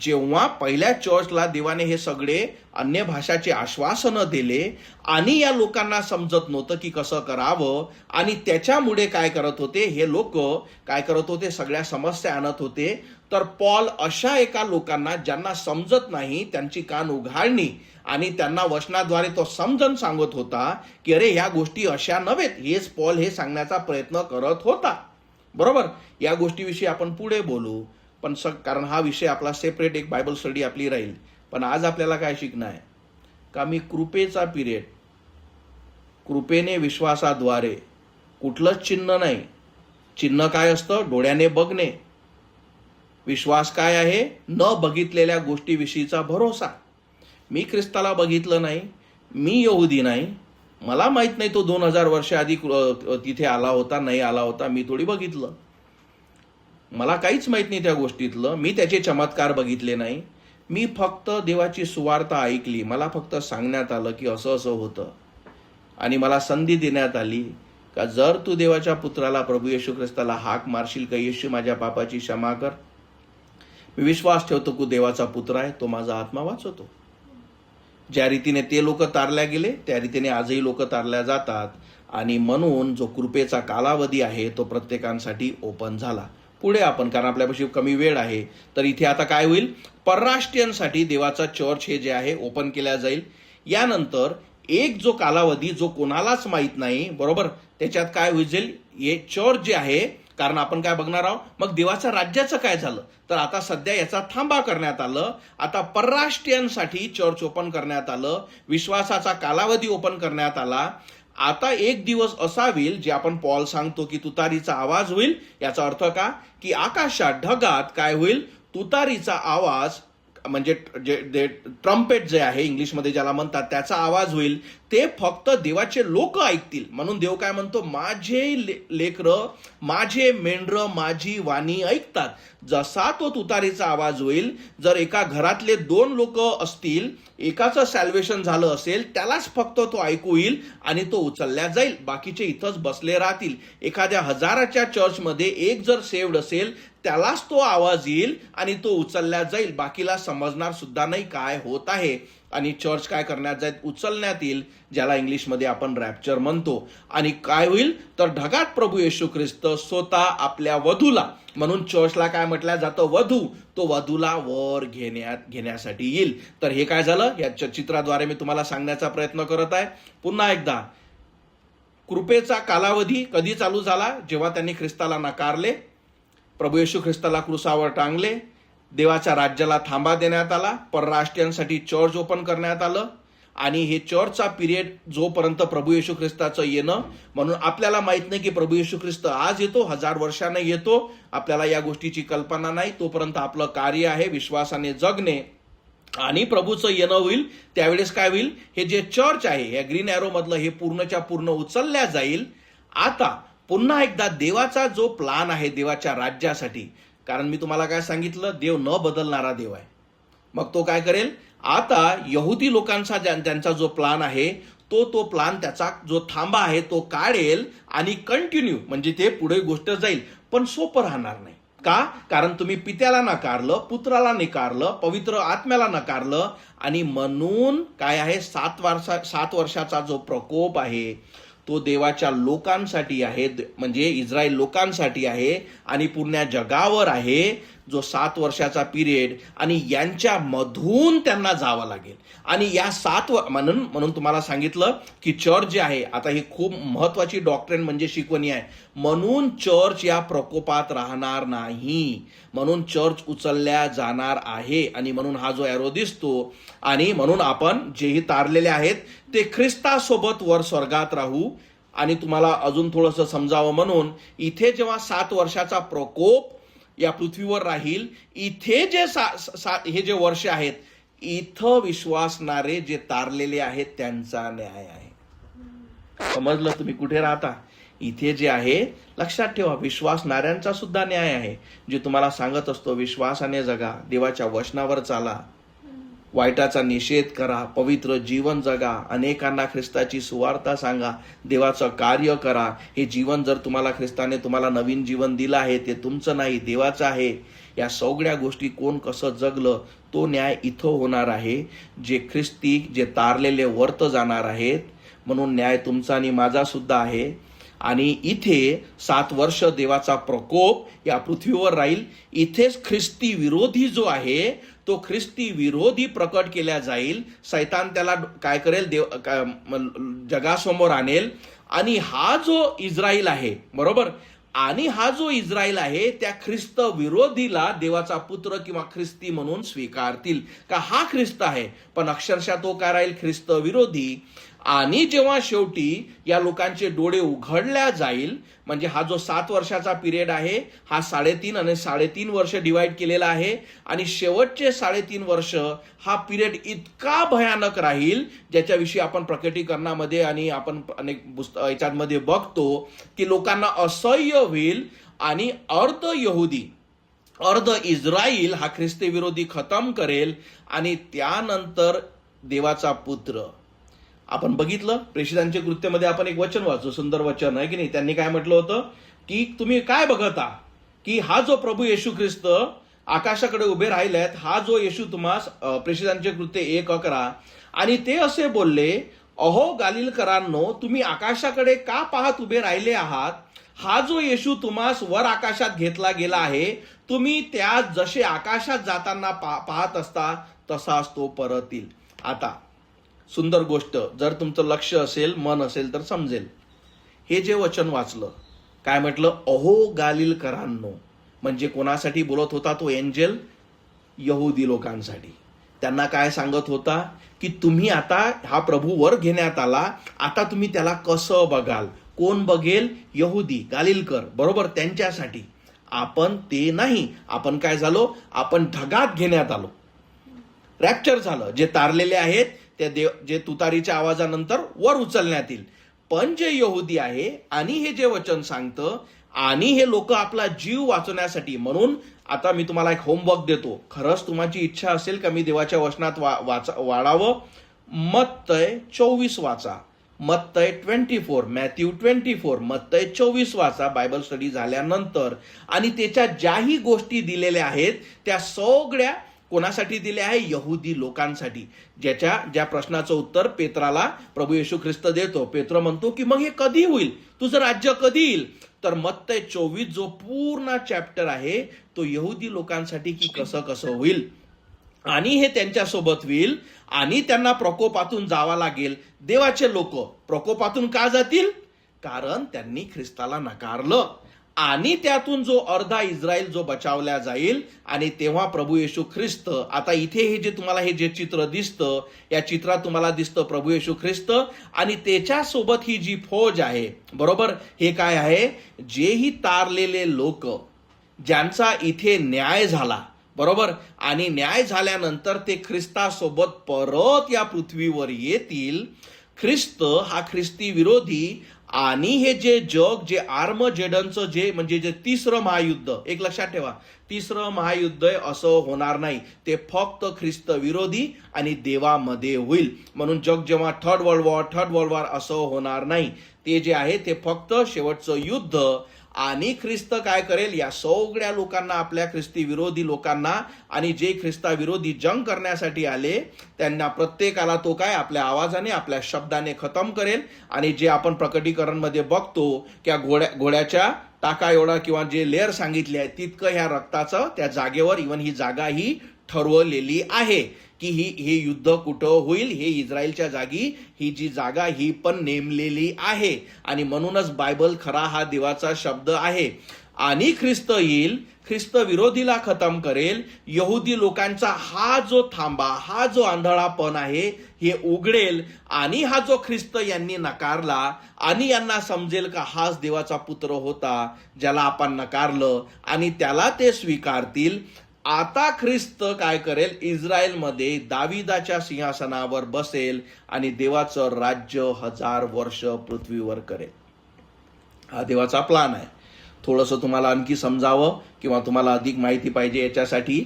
जेव्हा पहिल्या चर्चला देवाने हे सगळे अन्य भाषाचे आश्वासनं दिले आणि या लोकांना समजत नव्हतं की कसं करावं, आणि त्याच्यामुळे काय करत होते हे लोक, काय करत होते, सगळ्या समस्या आणत होते. तर पॉल अशा एका लोकांना ज्यांना समजत नाही त्यांची कान उघाडणी आणि त्यांना वचनाद्वारे तो समजून सांगत होता की अरे ह्या गोष्टी अशा नव्हेत. हेच पॉल हे सांगण्याचा प्रयत्न करत होता. बरोबर. या गोष्टीविषयी आपण पुढे बोलू, पण कारण हा विषय आपला सेपरेट एक बायबल स्टडी आपली राहील. पण आज आपल्याला काय शिकणं आहे का? मी कृपेचा पिरियड, कृपेने विश्वासाद्वारे, कुठलंच चिन्ह नाही. चिन्ह काय असतं? डोळ्याने बघणे. विश्वास काय आहे? न बघितलेल्या गोष्टीविषयीचा भरोसा. मी ख्रिस्ताला बघितलं नाही, मी यहुदी नाही, मला माहित नाही तो 2000 वर्ष आधी तिथे आला होता नाही आला होता, मी थोडी बघितलं, मला काहीच माहित नाही त्या गोष्टीतलं, मी त्याचे चमत्कार बघितले नाही, मी फक्त देवाची सुवार्ता ऐकली, मला फक्त सांगण्यात आलं की असं असं होतं आणि मला संधी देण्यात आली का जर तू देवाच्या पुत्राला प्रभू येशू ख्रिस्ताला हाक मारशील का येशू माझ्या पापाची क्षमा कर, मी विश्वास ठेवतो की देवाचा पुत्र आहे, तो माझा आत्मा वाचवतो. ज्या रीतीने ते लोक तारल्या गेले त्या रीतीने आजही लोक तारल्या जातात. आणि म्हणून जो कृपेचा कालावधी आहे तो प्रत्येकांसाठी ओपन झाला. पुढे आपण, कारण आपल्यापाशी कमी वेळ आहे, तर इथे आता काय होईल? परराष्ट्रीयांसाठी देवाचा चर्च हे जे आहे ओपन केल्या जाईल. यानंतर एक जो कालावधी जो कोणालाच माहीत नाही, बरोबर, त्याच्यात काय होईल? हे चर्च जे आहे, कारण आपण काय बघणार आहोत, मग देवाच्या राज्याचं काय झालं, तर आता सध्या याचा थांबा करण्यात आलं. आता परराष्ट्रीयांसाठी चर्च ओपन करण्यात आलं, विश्वासाचा कालावधी ओपन करण्यात आला. आता एक दिवस असा होईल जे आपण पॉल सांगतो की तुतारीचा आवाज होईल. याचा अर्थ का? की आकाशात ढगात काय होईल? तुतारीचा आवाज, म्हणजे जे ट्रम्पेट जे आहे इंग्लिशमध्ये ज्याला म्हणतात, त्याचा आवाज होईल. ते फक्त देवाचे लोक ऐकतील. म्हणून देव काय म्हणतो? माझे लेकरं, माझे मेंढरं माझी वाणी ऐकतात. जसा तो तुतारीचा आवाज होईल, जर एका घरातले 2 लोक असतील, एकाचं सॅल्वेशन झालं असेल, त्यालाच फक्त तो ऐकू येईल आणि तो उचलल्या जाईल, बाकीचे इथंच बसले राहतील. एखाद्या हजाराच्या चर्चमध्ये एक जर सेव्ड असेल त्यालाच तो आवाज येईल आणि तो उचलल्या जाईल, बाकीला समजणार सुद्धा नाही काय होत आहे. आणि चर्च काय करण्यात जाईल? उचलण्यात येईल, ज्याला इंग्लिशमध्ये आपण रॅप्चर म्हणतो. आणि काय होईल? तर ढगात प्रभू येशू ख्रिस्त स्वतः आपल्या वधूला, म्हणून चर्चला काय म्हटलं जातं? वधू. तो वधूला वर घेण्यासाठी येईल. तर हे काय झालं? या चित्राद्वारे मी तुम्हाला सांगण्याचा प्रयत्न करत आहे. पुन्हा एकदा, कृपेचा कालावधी कधी चालू झाला? जेव्हा त्यांनी ख्रिस्ताला नकारले, प्रभू येशू ख्रिस्ताला क्रुसावर टांगले, देवाच्या राज्याला थांबा देण्यात आला, परराष्ट्रीयांसाठी चर्च ओपन करण्यात आलं. आणि हे चर्चचा पिरियड जोपर्यंत प्रभू येशू ख्रिस्ताचं येणं, म्हणून आपल्याला माहित नाही की प्रभू येशू ख्रिस्त आज येतो, 1000 वर्षाने येतो, आपल्याला या गोष्टीची कल्पना नाही. तोपर्यंत आपलं कार्य आहे विश्वासाने जगणे. आणि प्रभूचं येणं होईल त्यावेळेस काय होईल? हे जे चर्च आहे या ग्रीन एरो मधलं हे पूर्णच्या पूर्ण उचलल्या जाईल. आता पुन्हा एकदा देवाचा जो प्लान आहे देवाच्या राज्यासाठी, कारण मी तुम्हाला काय सांगितलं, देव न बदलणारा देव आहे. मग तो काय करेल? आता यहुदी लोकांचा त्यांचा जो प्लान आहे तो प्लान, त्याचा जो थांबा आहे तो काढेल आणि कंटिन्यू, म्हणजे ते पुढे गोष्ट जाईल, पण सोपं राहणार नाही. का? कारण तुम्ही पित्याला नकारलं, पुत्राला नकारलं, पवित्र आत्म्याला नकारलं. आणि म्हणून काय आहे? 7 वर्षाचा जो प्रकोप आहे तो देवाच्या लोकांसाठी आहे, म्हणजे इस्रायल लोकांसाठी आहे आणि पूर्ण जगावर आहे, जो 7 वर्षाचा पिरियड. आणि यांच्या मधून त्यांना जावं लागेल. आणि या 7 म्हणून तुम्हाला सांगितलं की चर्च जे आहे, आता ही खूप महत्वाची डॉक्ट्रिन म्हणजे शिकवणी आहे, म्हणून चर्च या प्रकोपात राहणार नाही, म्हणून चर्च उचलल्या जाणार आहे. आणि म्हणून हा जो एरो दिसतो, आणि म्हणून आपण जेही तारलेले आहेत ते ख्रिस्तासोबत वर स्वर्गात राहू. आणि तुम्हाला अजून थोडंसं समजावं म्हणून, इथे जेव्हा 7 वर्षाचा प्रकोप या पृथ्वीवर राहील, इथे जे हे जे वर्ष आहेत, इथं विश्वासणारे जे तारलेले आहेत त्यांचा न्याय आहे. समजलं तुम्ही कुठे राहता? इथे जे आहे, लक्षात ठेवा, विश्वासणाऱ्यांचा सुद्धा न्याय आहे. जे तुम्हाला सांगत असतो विश्वासाने जगा, देवाच्या वचनावर चाला, वाईटाचा निषेध करा, पवित्र जीवन जगा, अनेकांना ख्रिस्ताची सुवार्ता सांगा, देवाचं कार्य करा. हे जीवन जर ख्रिस्ताने तुम्हाला नवीन जीवन दिलं आहे, ते तुमचं नाही, देवाचं आहे. या सगळ्या गोष्टी कोण कसं जगलं तो न्याय इथं होणार आहे. जे तारलेले वर्त जाणार आहेत, म्हणून न्याय तुमचा आणि माझा सुद्धा आहे. आणि इथे 7 वर्ष देवाचा प्रकोप या पृथ्वीवर राहील. इथेच ख्रिस्ती विरोधी जो आहे तो ख्रिस्ती विरोधी प्रकट केला जाईल. सैतान त्याला काय करेल, जगासमोर आणेल. आणि हा जो इस्रायल आहे, बरोबर, आणि हा जो इस्रायल आहे त्या ख्रिस्त विरोधीला देवाचा पुत्र किंवा ख्रिस्ती म्हणून स्वीकारतील का हा ख्रिस्त आहे, पण अक्षरशः तो काय राहील, ख्रिस्त विरोधी. आणि जेव्हा शेवटी या लोकांचे डोळे उघडल्या जाईल, म्हणजे हा जो 7 वर्षाचा पिरियड आहे हा 3.5 आणि 3.5 वर्ष डिवाइड केलेला आहे. आणि शेवटचे 3.5 वर्ष हा पिरियड इतका भयानक राहील, ज्याच्याविषयी आपण प्रकटीकरणामध्ये आणि आपण अनेक याच्यामध्ये बघतो की लोकांना असह्य होईल. आणि अर्ध यहुदी अर्ध इस्रायल हा ख्रिस्ती विरोधी खतम करेल. आणि त्यानंतर देवाचा पुत्र, आपण बघितलं प्रेषितांच्या कृत्यामध्ये आपण एक वचन वाचू, सुंदर वचन आहे की नाही. त्यांनी काय म्हटलं होतं की तुम्ही काय बघता की हा जो प्रभू येशू ख्रिस्त आकाशाकडे उभे राहिले आहेत, हा जो येशू तुम्हास, प्रेषितांचे कृत्य 1:11, आणि ते असे बोलले, अहो गालिलकरांनो, तुम्ही आकाशाकडे का पाहत उभे राहिले आहात? हा जो येशू तुम्हास वर आकाशात घेतला गेला आहे, तुम्ही त्या जसे आकाशात जाताना पाहत असता तसाच तो परत येईल. आता सुंदर गोष्ट, जर तुमचं लक्ष असेल, मन असेल तर समजेल. हे जे वचन वाचलं, काय म्हटलं, अहो गालिलकरांनो, म्हणजे कोणासाठी बोलत होता तो एंजेल? यहुदी लोकांसाठी. त्यांना काय सांगत होता की तुम्ही आता हा प्रभू वर घेण्यात आला, आता तुम्ही त्याला कसं बघाल? कोण बघेल? यहुदी, गालिलकर, बरोबर, त्यांच्यासाठी. आपण ते नाही, आपण काय झालो, आपण ढगात घेण्यात आलो, रॅप्चर झालं. जे तारलेले आहेत ते जे तुतारीच्या आवाजानंतर वर उचलण्यात येईल. पण जे यहुदी आहे आणि हे जे वचन सांगतं, आणि हे लोक आपला जीव वाचवण्यासाठी, म्हणून आता मी तुम्हाला एक होमवर्क देतो. खरंच तुम्हाची इच्छा असेल का मी देवाच्या वचनात वाढावं, मत्तय 24 वाचा, मत्तय 24, मॅथ्यू 24, मत्तय 24 वाचा बायबल स्टडी झाल्यानंतर. आणि त्याच्या ज्याही गोष्टी दिलेल्या आहेत त्या सगळ्या कोणासाठी दिले आहे? यहुदी लोकांसाठी. ज्या प्रश्नाचं उत्तर पेत्राला प्रभू येशू ख्रिस्त देतो. पेत्र म्हणतो की मग हे कधी होईल, तुझं राज्य कधी येईल? तर मत्तय 24 जो पूर्ण चॅप्टर आहे तो यहुदी लोकांसाठी की कसं कसं होईल, आणि हे त्यांच्यासोबत होईल. आणि त्यांना प्रकोपातून जावं लागेल. देवाचे लोक प्रकोपातून का जातील? कारण त्यांनी ख्रिस्ताला नकारलं. आणि त्यातून जो अर्धा इस्रायल जो बचावला जाईल. आणि तेव्हा प्रभू येशू ख्रिस्त, आता इथे हे जे तुम्हाला हे जे चित्र दिसतं, या चित्रात तुम्हाला दिसतं प्रभू येशू ख्रिस्त आणि त्याच्यासोबत ही जी फौज आहे, बरोबर, हे काय आहे? जेही तारलेले लोक, ज्यांचा इथे न्याय झाला, बरोबर, आणि न्याय झाल्यानंतर ते ख्रिस्तासोबत परत या पृथ्वीवर येतील. ख्रिस्त हा ख्रिस्ती विरोधी. आणि हे जे जग, जे आर्मजेडनचं जे म्हणजे जे 3रं महायुद्ध, एक लक्षात ठेवा, 3रं महायुद्ध असं होणार नाही. ते फक्त ख्रिस्त विरोधी आणि देवामध्ये होईल. म्हणून जग जेव्हा थर्ड वर्ल्ड वॉर असं होणार नाही. ते जे आहे ते फक्त शेवटचं युद्ध. आणि ख्रिस्त काय करेल? या सगळ्या लोकांना, आपल्या ख्रिस्ती विरोधी लोकांना, आणि जे ख्रिस्ता विरोधी जंग करण्यासाठी आले त्यांना प्रत्येकाला तो काय आपल्या आवाजाने, आपल्या शब्दाने खतम करेल. आणि जे आपण प्रकटीकरणमध्ये बघतो की घोड्याच्या टाका एवढा किंवा जे लेअर सांगितले आहे तितकं ह्या रक्ताचं त्या जागेवर, इव्हन ही जागा ही ठरवलेली आहे की हे युद्ध कुठं होईल. हे इस्रायलच्या जागी ही जी जागा ही पण नेमलेली आहे. आणि म्हणूनच बायबल खरा हा देवाचा शब्द आहे. आणि ख्रिस्त येईल, ख्रिस्त विरोधीला खतम करेल. यहुदी लोकांचा हा जो थांबा, हा जो आंधळापण आहे हे उघडेल. आणि हा जो ख्रिस्त यांनी नकारला, आणि यांना समजेल का हाच देवाचा पुत्र होता ज्याला आपण नकारलं, आणि त्याला ते स्वीकारतील. आता ख्रिस्त काय करेल? इस्रायलमध्ये दाविदाच्या सिंहासनावर बसेल आणि देवाचं राज्य 1000 वर्ष पृथ्वीवर करेल. हा देवाचा प्लान आहे. थोडंसं तुम्हाला आणखी समजावं किंवा तुम्हाला अधिक माहिती पाहिजे याच्यासाठी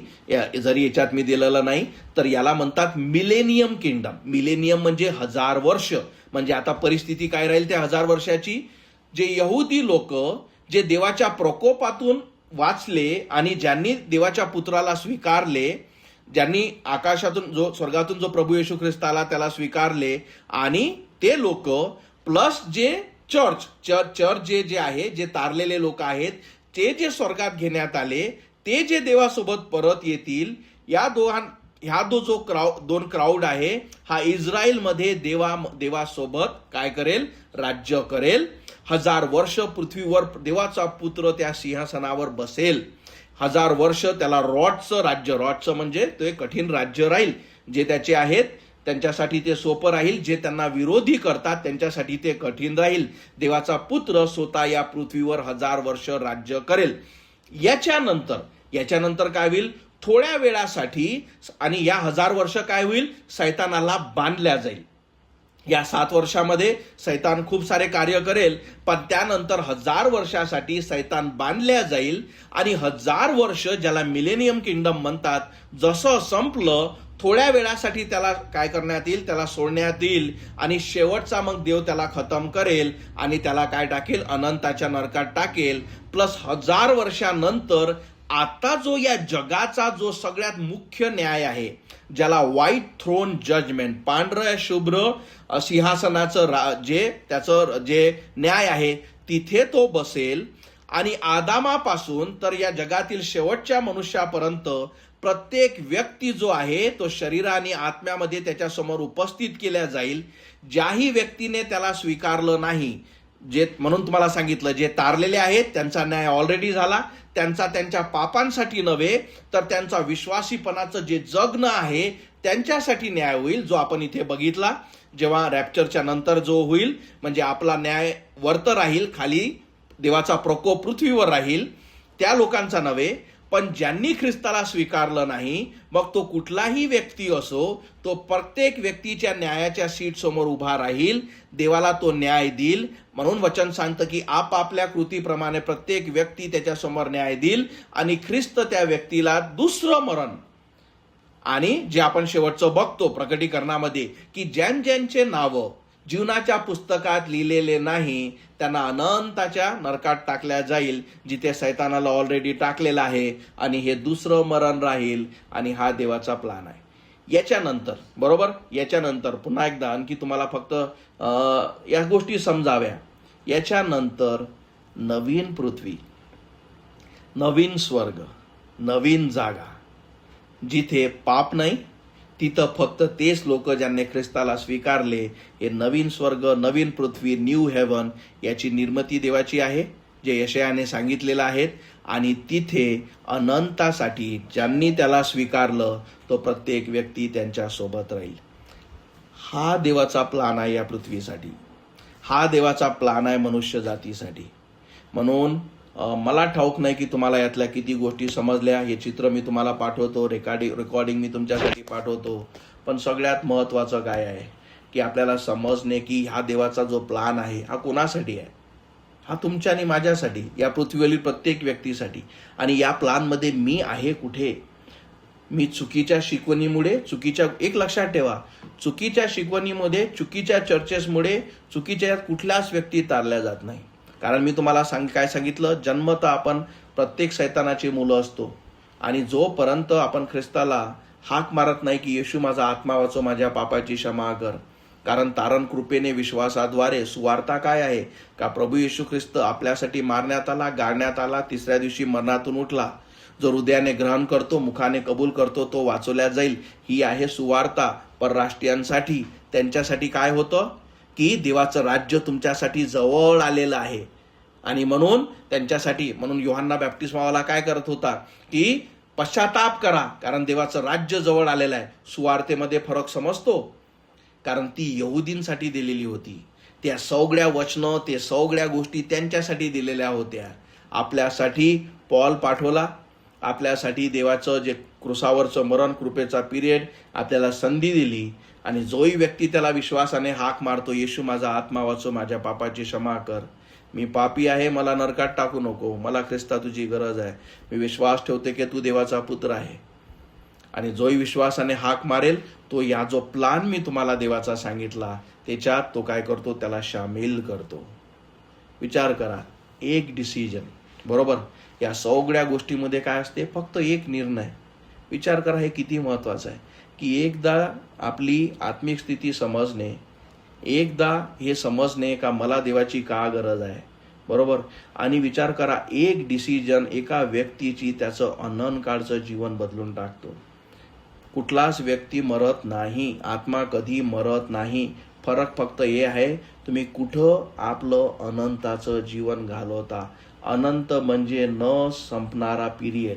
जरी याच्यात मी दिलेलं नाही, तर याला म्हणतात मिलेनियम किंगडम. मिलेनियम म्हणजे 1000 वर्ष. म्हणजे आता परिस्थिती काय राहील त्या 1000 वर्षाची? जे यहुदी लोक जे देवाच्या प्रकोपातून वाचले आणि ज्यांनी देवाच्या पुत्राला स्वीकारले, ज्यांनी आकाशातून स्वर्गातून जो प्रभू येशू ख्रिस्त आला त्याला स्वीकारले, आणि ते लोक प्लस जे चर्च जे आहे, जे तारलेले लोक आहेत, ते जे स्वर्गात घेण्यात आले, ते जे देवासोबत परत येतील, ह्या दोन क्राऊड आहे, हा इस्रायलमध्ये देवासोबत काय करेल? राज्य करेल. 1000 वर्ष पृथ्वीवर देवाचा पुत्र त्या सिंहासनावर बसेल. 1000 वर्ष त्याला रॉडचं म्हणजे ते कठीण राज्य राहील. जे त्याचे आहेत त्यांच्यासाठी ते सोपं राहील, जे त्यांना विरोधी करतात त्यांच्यासाठी ते कठीण राहील. देवाचा पुत्र स्वतः या पृथ्वीवर 1000 वर्ष राज्य करेल. याच्यानंतर काय होईल? थोड्या वेळासाठी, आणि या 1000 वर्ष काय होईल? सैतानाला बांधल्या जाईल. या 7 वर्षामध्ये सैतान खूप सारे कार्य करेल, पण त्यानंतर 1000 वर्षासाठी सैतान बांधल्या जाईल. आणि 1000 वर्ष, ज्याला मिलेनियम किंगडम म्हणतात, जसं संपलं, थोड्या वेळासाठी त्याला काय करण्यात येईल? त्याला सोडण्यात येईल. आणि शेवटचा मग देव त्याला खतम करेल आणि त्याला काय टाकेल? अनंताच्या नरकात टाकेल. प्लस 1000 वर्षानंतर आता जो या जगाचा जो सगळ्यात मुख्य न्याय आहे, ज्याला व्हाईट थ्रोन जजमेंट, पांढऱ्या शुभ्र सिंहासनाचं त्याचं जे न्याय आहे, तिथे तो बसेल. आणि आदामापासून तर या जगातील शेवटच्या मनुष्यापर्यंत प्रत्येक व्यक्ती जो आहे तो शरीर आणि आत्म्यामध्ये त्याच्यासमोर उपस्थित केल्या जाईल. ज्याही व्यक्तीने त्याला स्वीकारलं नाही, म्हणून तुम्हाला सांगितलं, जे तारलेले आहेत त्यांचा न्याय ऑलरेडी झाला. त्यांच्या पापांसाठी नव्हे, तर त्यांचा विश्वासीपणाचं जे जगणं आहे त्यांच्यासाठी न्याय होईल, जो आपण इथे बघितला. जेव्हा रॅप्चरच्या नंतर जो होईल, म्हणजे आपला न्याय वरती राहील, खाली देवाचा प्रकोप पृथ्वीवर राहील, त्या लोकांचा नव्हे. पण ज्यांनी ख्रिस्ताला स्वीकारलं नाही, मग तो कुठलाही व्यक्ती असो, तो प्रत्येक व्यक्तीच्या न्यायाच्या सीट समोर उभा राहील. देवाला तो न्याय देईल. म्हणून वचन सांगतं की आपापल्या कृतीप्रमाणे प्रत्येक व्यक्ती त्याच्यासमोर न्याय देईल. आणि ख्रिस्त त्या व्यक्तीला दुसरं मरण, आणि जे आपण शेवटचं बघतो प्रकटीकरणामध्ये, की ज्यांचे नावं जीवनाच्या पुस्तकात लिहिलेले नाही त्यांना अनंताच्या नरकात टाकल्या जाईल, जिथे सैतानाला ऑलरेडी टाकलेला आहे. आणि हे दुसरं मरण राहील. आणि हा देवाचा प्लान आहे. याच्यानंतर पुन्हा एकदा आणखी तुम्हाला फक्त या गोष्टी समजाव्या. याच्यानंतर नवीन पृथ्वी, नवीन स्वर्ग, नवीन जागा, जिथे पाप नाही, तिथं फक्त तेच लोक ज्यांनी ख्रिस्ताला स्वीकारले. हे नवीन स्वर्ग, नवीन पृथ्वी, न्यू हेवन, याची निर्मिती देवाची आहे, जे यशायाने सांगितलेलं आहे. आणि तिथे अनंतासाठी ज्यांनी त्याला स्वीकारलं, तो प्रत्येक व्यक्ती त्यांच्या सोबत राहील. हा देवाचा प्लान आहे या पृथ्वीसाठी. हा देवाचा प्लान आहे मनुष्य जातीसाठी. म्हणून मला ठाऊक नाही की तुम्हाला यातल्या किती गोष्टी समजल्या. हे चित्र मी तुम्हाला पाठवतो, रेकॉर्डिंग मी तुमच्यासाठी पाठवतो. पण सगळ्यात महत्त्वाचं काय आहे की आपल्याला समजणे की हा देवाचा जो प्लान आहे हा कोणासाठी आहे? हा तुमच्या आणि माझ्यासाठी, या पृथ्वीवरील प्रत्येक व्यक्तीसाठी. आणि या प्लानमध्ये मी आहे कुठे? मी चुकीच्या शिकवणीमुळे, एक लक्षात ठेवा, चुकीच्या शिकवणीमध्ये, चुकीच्या चर्चेसमुळे, चुकीच्या कुठल्याच व्यक्ती तारल्या जात नाही. कारण मी तुम्हाला काय सांगितलं, जन्मतः आपण प्रत्येक सैतानाची मुलं असतो. आणि जोपर्यंत आपण ख्रिस्ताला हाक मारत नाही की येशू माझा आत्मा वाचव, माझ्या पापाची क्षमा कर, कारण तारण कृपेने विश्वासाद्वारे, सुवार्ता काय आहे का प्रभू येशू ख्रिस्त आपल्यासाठी मारण्यात आला, गाळण्यात आला, 3ऱ्या दिवशी मरणातून उठला. जो हृदयाने ग्रहण करतो, मुखाने कबूल करतो, तो वाचवल्या जाईल. ही आहे सुवार्ता परराष्ट्रीयांसाठी. त्यांच्यासाठी काय होतं की देवाचं राज्य तुमच्यासाठी जवळ आलेलं आहे. आणि म्हणून योहान्ना बॅप्टिस्मावाला काय करत होता की पश्चाताप करा, कारण देवाचं राज्य जवळ आलेलं आहे. सुवार्तेमध्ये फरक समजतो, कारण ती यहुदींसाठी दिलेली होती. त्या सगळ्या वचनं, ते सगळ्या गोष्टी त्यांच्यासाठी दिलेल्या होत्या. आपल्यासाठी पॉल पाठवला. आपल्यासाठी देवाचं जे क्रुसावरचं मरण, कृपेचा पिरियड, आपल्याला संधी दिली. आणि जोही व्यक्ती त्याला विश्वासाने हाक मारतो, येशू माझा आत्मा वाचव, माझ्या पापाची क्षमा कर, मी पापी आहे, मला नरकात टाकू नको, मला ख्रिस्ता तुझी गरज आहे, मी विश्वास ठेवते की तू देवाचा पुत्र आहे. आणि जोही विश्वासाने हाक मारेल तो या जो प्लान मी तुम्हाला देवाचा सांगितला त्याच्यात तो काय करतो, त्याला सामील करतो. विचार करा, एक डिसिजन, बरोबर. या सगळ्या गोष्टीमध्ये काय असते, फक्त एक निर्णय. विचार करा, हे किती महत्वाचं आहे की एकदा आपली आत्मिक स्थिती समजणे, एकदा हे समजणे का मला देवाची का गरज आहे, बरोबर. आणि विचार करा, एक डिसिजन एका व्यक्तीची त्याचं अनंतकाळचं जीवन बदलून टाकतो. कुठलाच व्यक्ती मरत नाही, आत्मा कधी मरत नाही. फरक फक्त हे आहे, तुम्ही कुठं आपलं अनंताचं जीवन घालवता. अनंत म्हणजे न संपणारा पिरियड,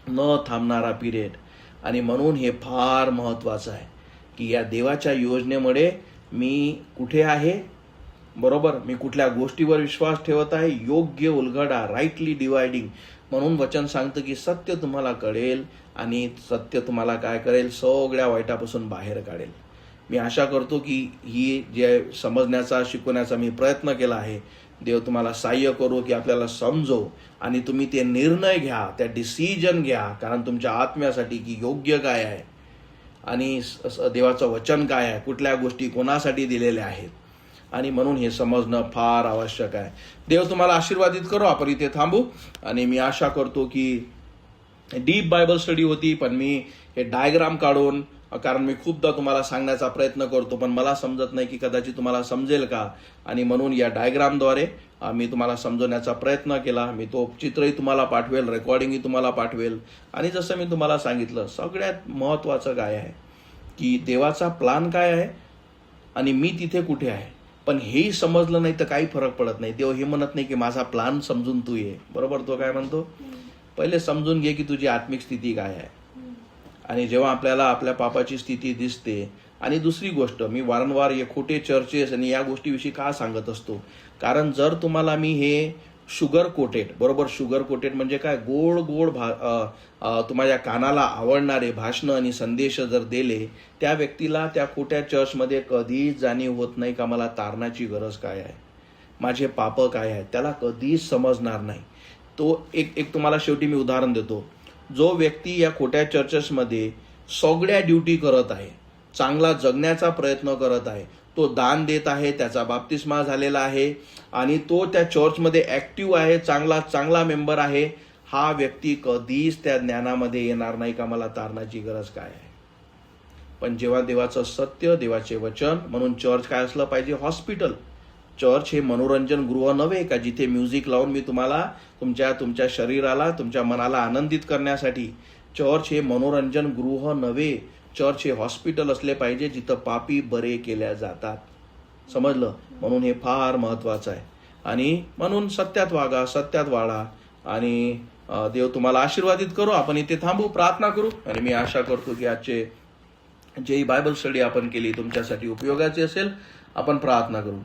न थांबणारा पिरियड. आणि म्हणून हे फार महत्वाचं आहे की या देवाच्या योजनेमुळे मी कुठे आहे, बरोबर, मी कुठल्या गोष्टीवर विश्वास ठेवत आहे, योग्य उलगडा, राईटली डिवायडिंग. म्हणून वचन सांगतं की सत्य तुम्हाला कळेल आणि सत्य तुम्हाला काय करेल, सगळ्या वाईटापासून बाहेर काढेल. मी आशा करतो की ही जे समजण्याचा शिकवण्याचा मी प्रयत्न केला आहे, देव तुम्हाला सहाय्य करो की आपल्याला समजो आणि तुम्ही ते निर्णय घ्या, त्या डिसिजन घ्या, कारण तुमच्या आत्म्यासाठी की योग्य काय आहे आणि देवाचं वचन काय आहे, कुठल्या गोष्टी कोणासाठी दिलेल्या आहेत. आणि म्हणून हे समजणं फार आवश्यक आहे. देव तुम्हाला आशीर्वादित करो. आपण इथे थांबू. आणि मी आशा करतो की डीप बायबल स्टडी होती, पण मी हे डायग्राम काढून, कारण मी खूपदा तुम्हाला सांगण्याचा प्रयत्न करतो पण मला समजत नाही की कदाचित तुम्हाला समजेल का, आणि म्हणून या डायग्रामद्वारे मी तुम्हाला समजवण्याचा प्रयत्न केला. मी तो चित्रही तुम्हाला पाठवेल, रेकॉर्डिंगही तुम्हाला पाठवेल. आणि जसं मी तुम्हाला सांगितलं, सगळ्यात महत्त्वाचं काय आहे की देवाचा प्लान काय आहे आणि मी तिथे कुठे आहे. पण हेही समजलं नाही तर काही फरक पडत नाही. देव हे म्हणत नाही की माझा प्लान समजून तू ये, बरोबर. तो काय म्हणतो, पहिले समजून घे की तुझी आत्मिक स्थिती काय आहे. आणि जेव्हा आपल्याला आपल्या पापाची स्थिती दिसते, आणि दुसरी गोष्ट, मी वारंवार हे खोटे चर्चेस आणि या गोष्टीविषयी का सांगत असतो, कारण जर तुम्हाला मी हे शुगर कोटेड, बरोबर, शुगर कोटेड म्हणजे काय, गोड गोड तुम्हाला कानाला आवडणारे भाषणं आणि संदेश जर दिले, त्या व्यक्तीला त्या खोट्या चर्चमध्ये कधीच जाणीव होत नाही का मला तारणाची गरज काय आहे, माझे पाप काय आहे, त्याला कधीच समजणार नाही. तो एक तुम्हाला शेवटी मी उदाहरण देतो. जो व्यक्ती या खोट्या चर्चेसमध्ये सगळ्या ड्युटी करत आहे, चांगला जगण्याचा प्रयत्न करत आहे, तो दान देत आहे, त्याचा बाप्तिस्मा झालेला आहे आणि तो त्या चर्चमध्ये ऍक्टिव्ह आहे, चांगला मेंबर आहे, हा व्यक्ती कधीच त्या ज्ञानामध्ये येणार नाही का मला तारणाची गरज काय आहे. पण जेव्हा देवाचं सत्य, देवाचे वचन, म्हणून चर्च काय असलं पाहिजे, हॉस्पिटल. चर्च हे मनोरंजन गृह नव्हे का जिथे म्युझिक लावून मी तुम्हाला तुमच्या शरीराला, तुमच्या मनाला आनंदित करण्यासाठी. चर्च हे मनोरंजन गृह नव्हे, चर्च हे हॉस्पिटल असले पाहिजे जिथं पापी बरे केल्या जातात. समजलं. म्हणून हे फार महत्वाचं आहे. आणि म्हणून सत्यात वागा, सत्यात वाढा. आणि देव तुम्हाला आशीर्वादित करो. आपण इथे थांबू, प्रार्थना करू. आणि मी आशा करतो की आजचे जे बायबल स्टडी आपण केली तुमच्यासाठी उपयोगाची असेल. आपण प्रार्थना करू.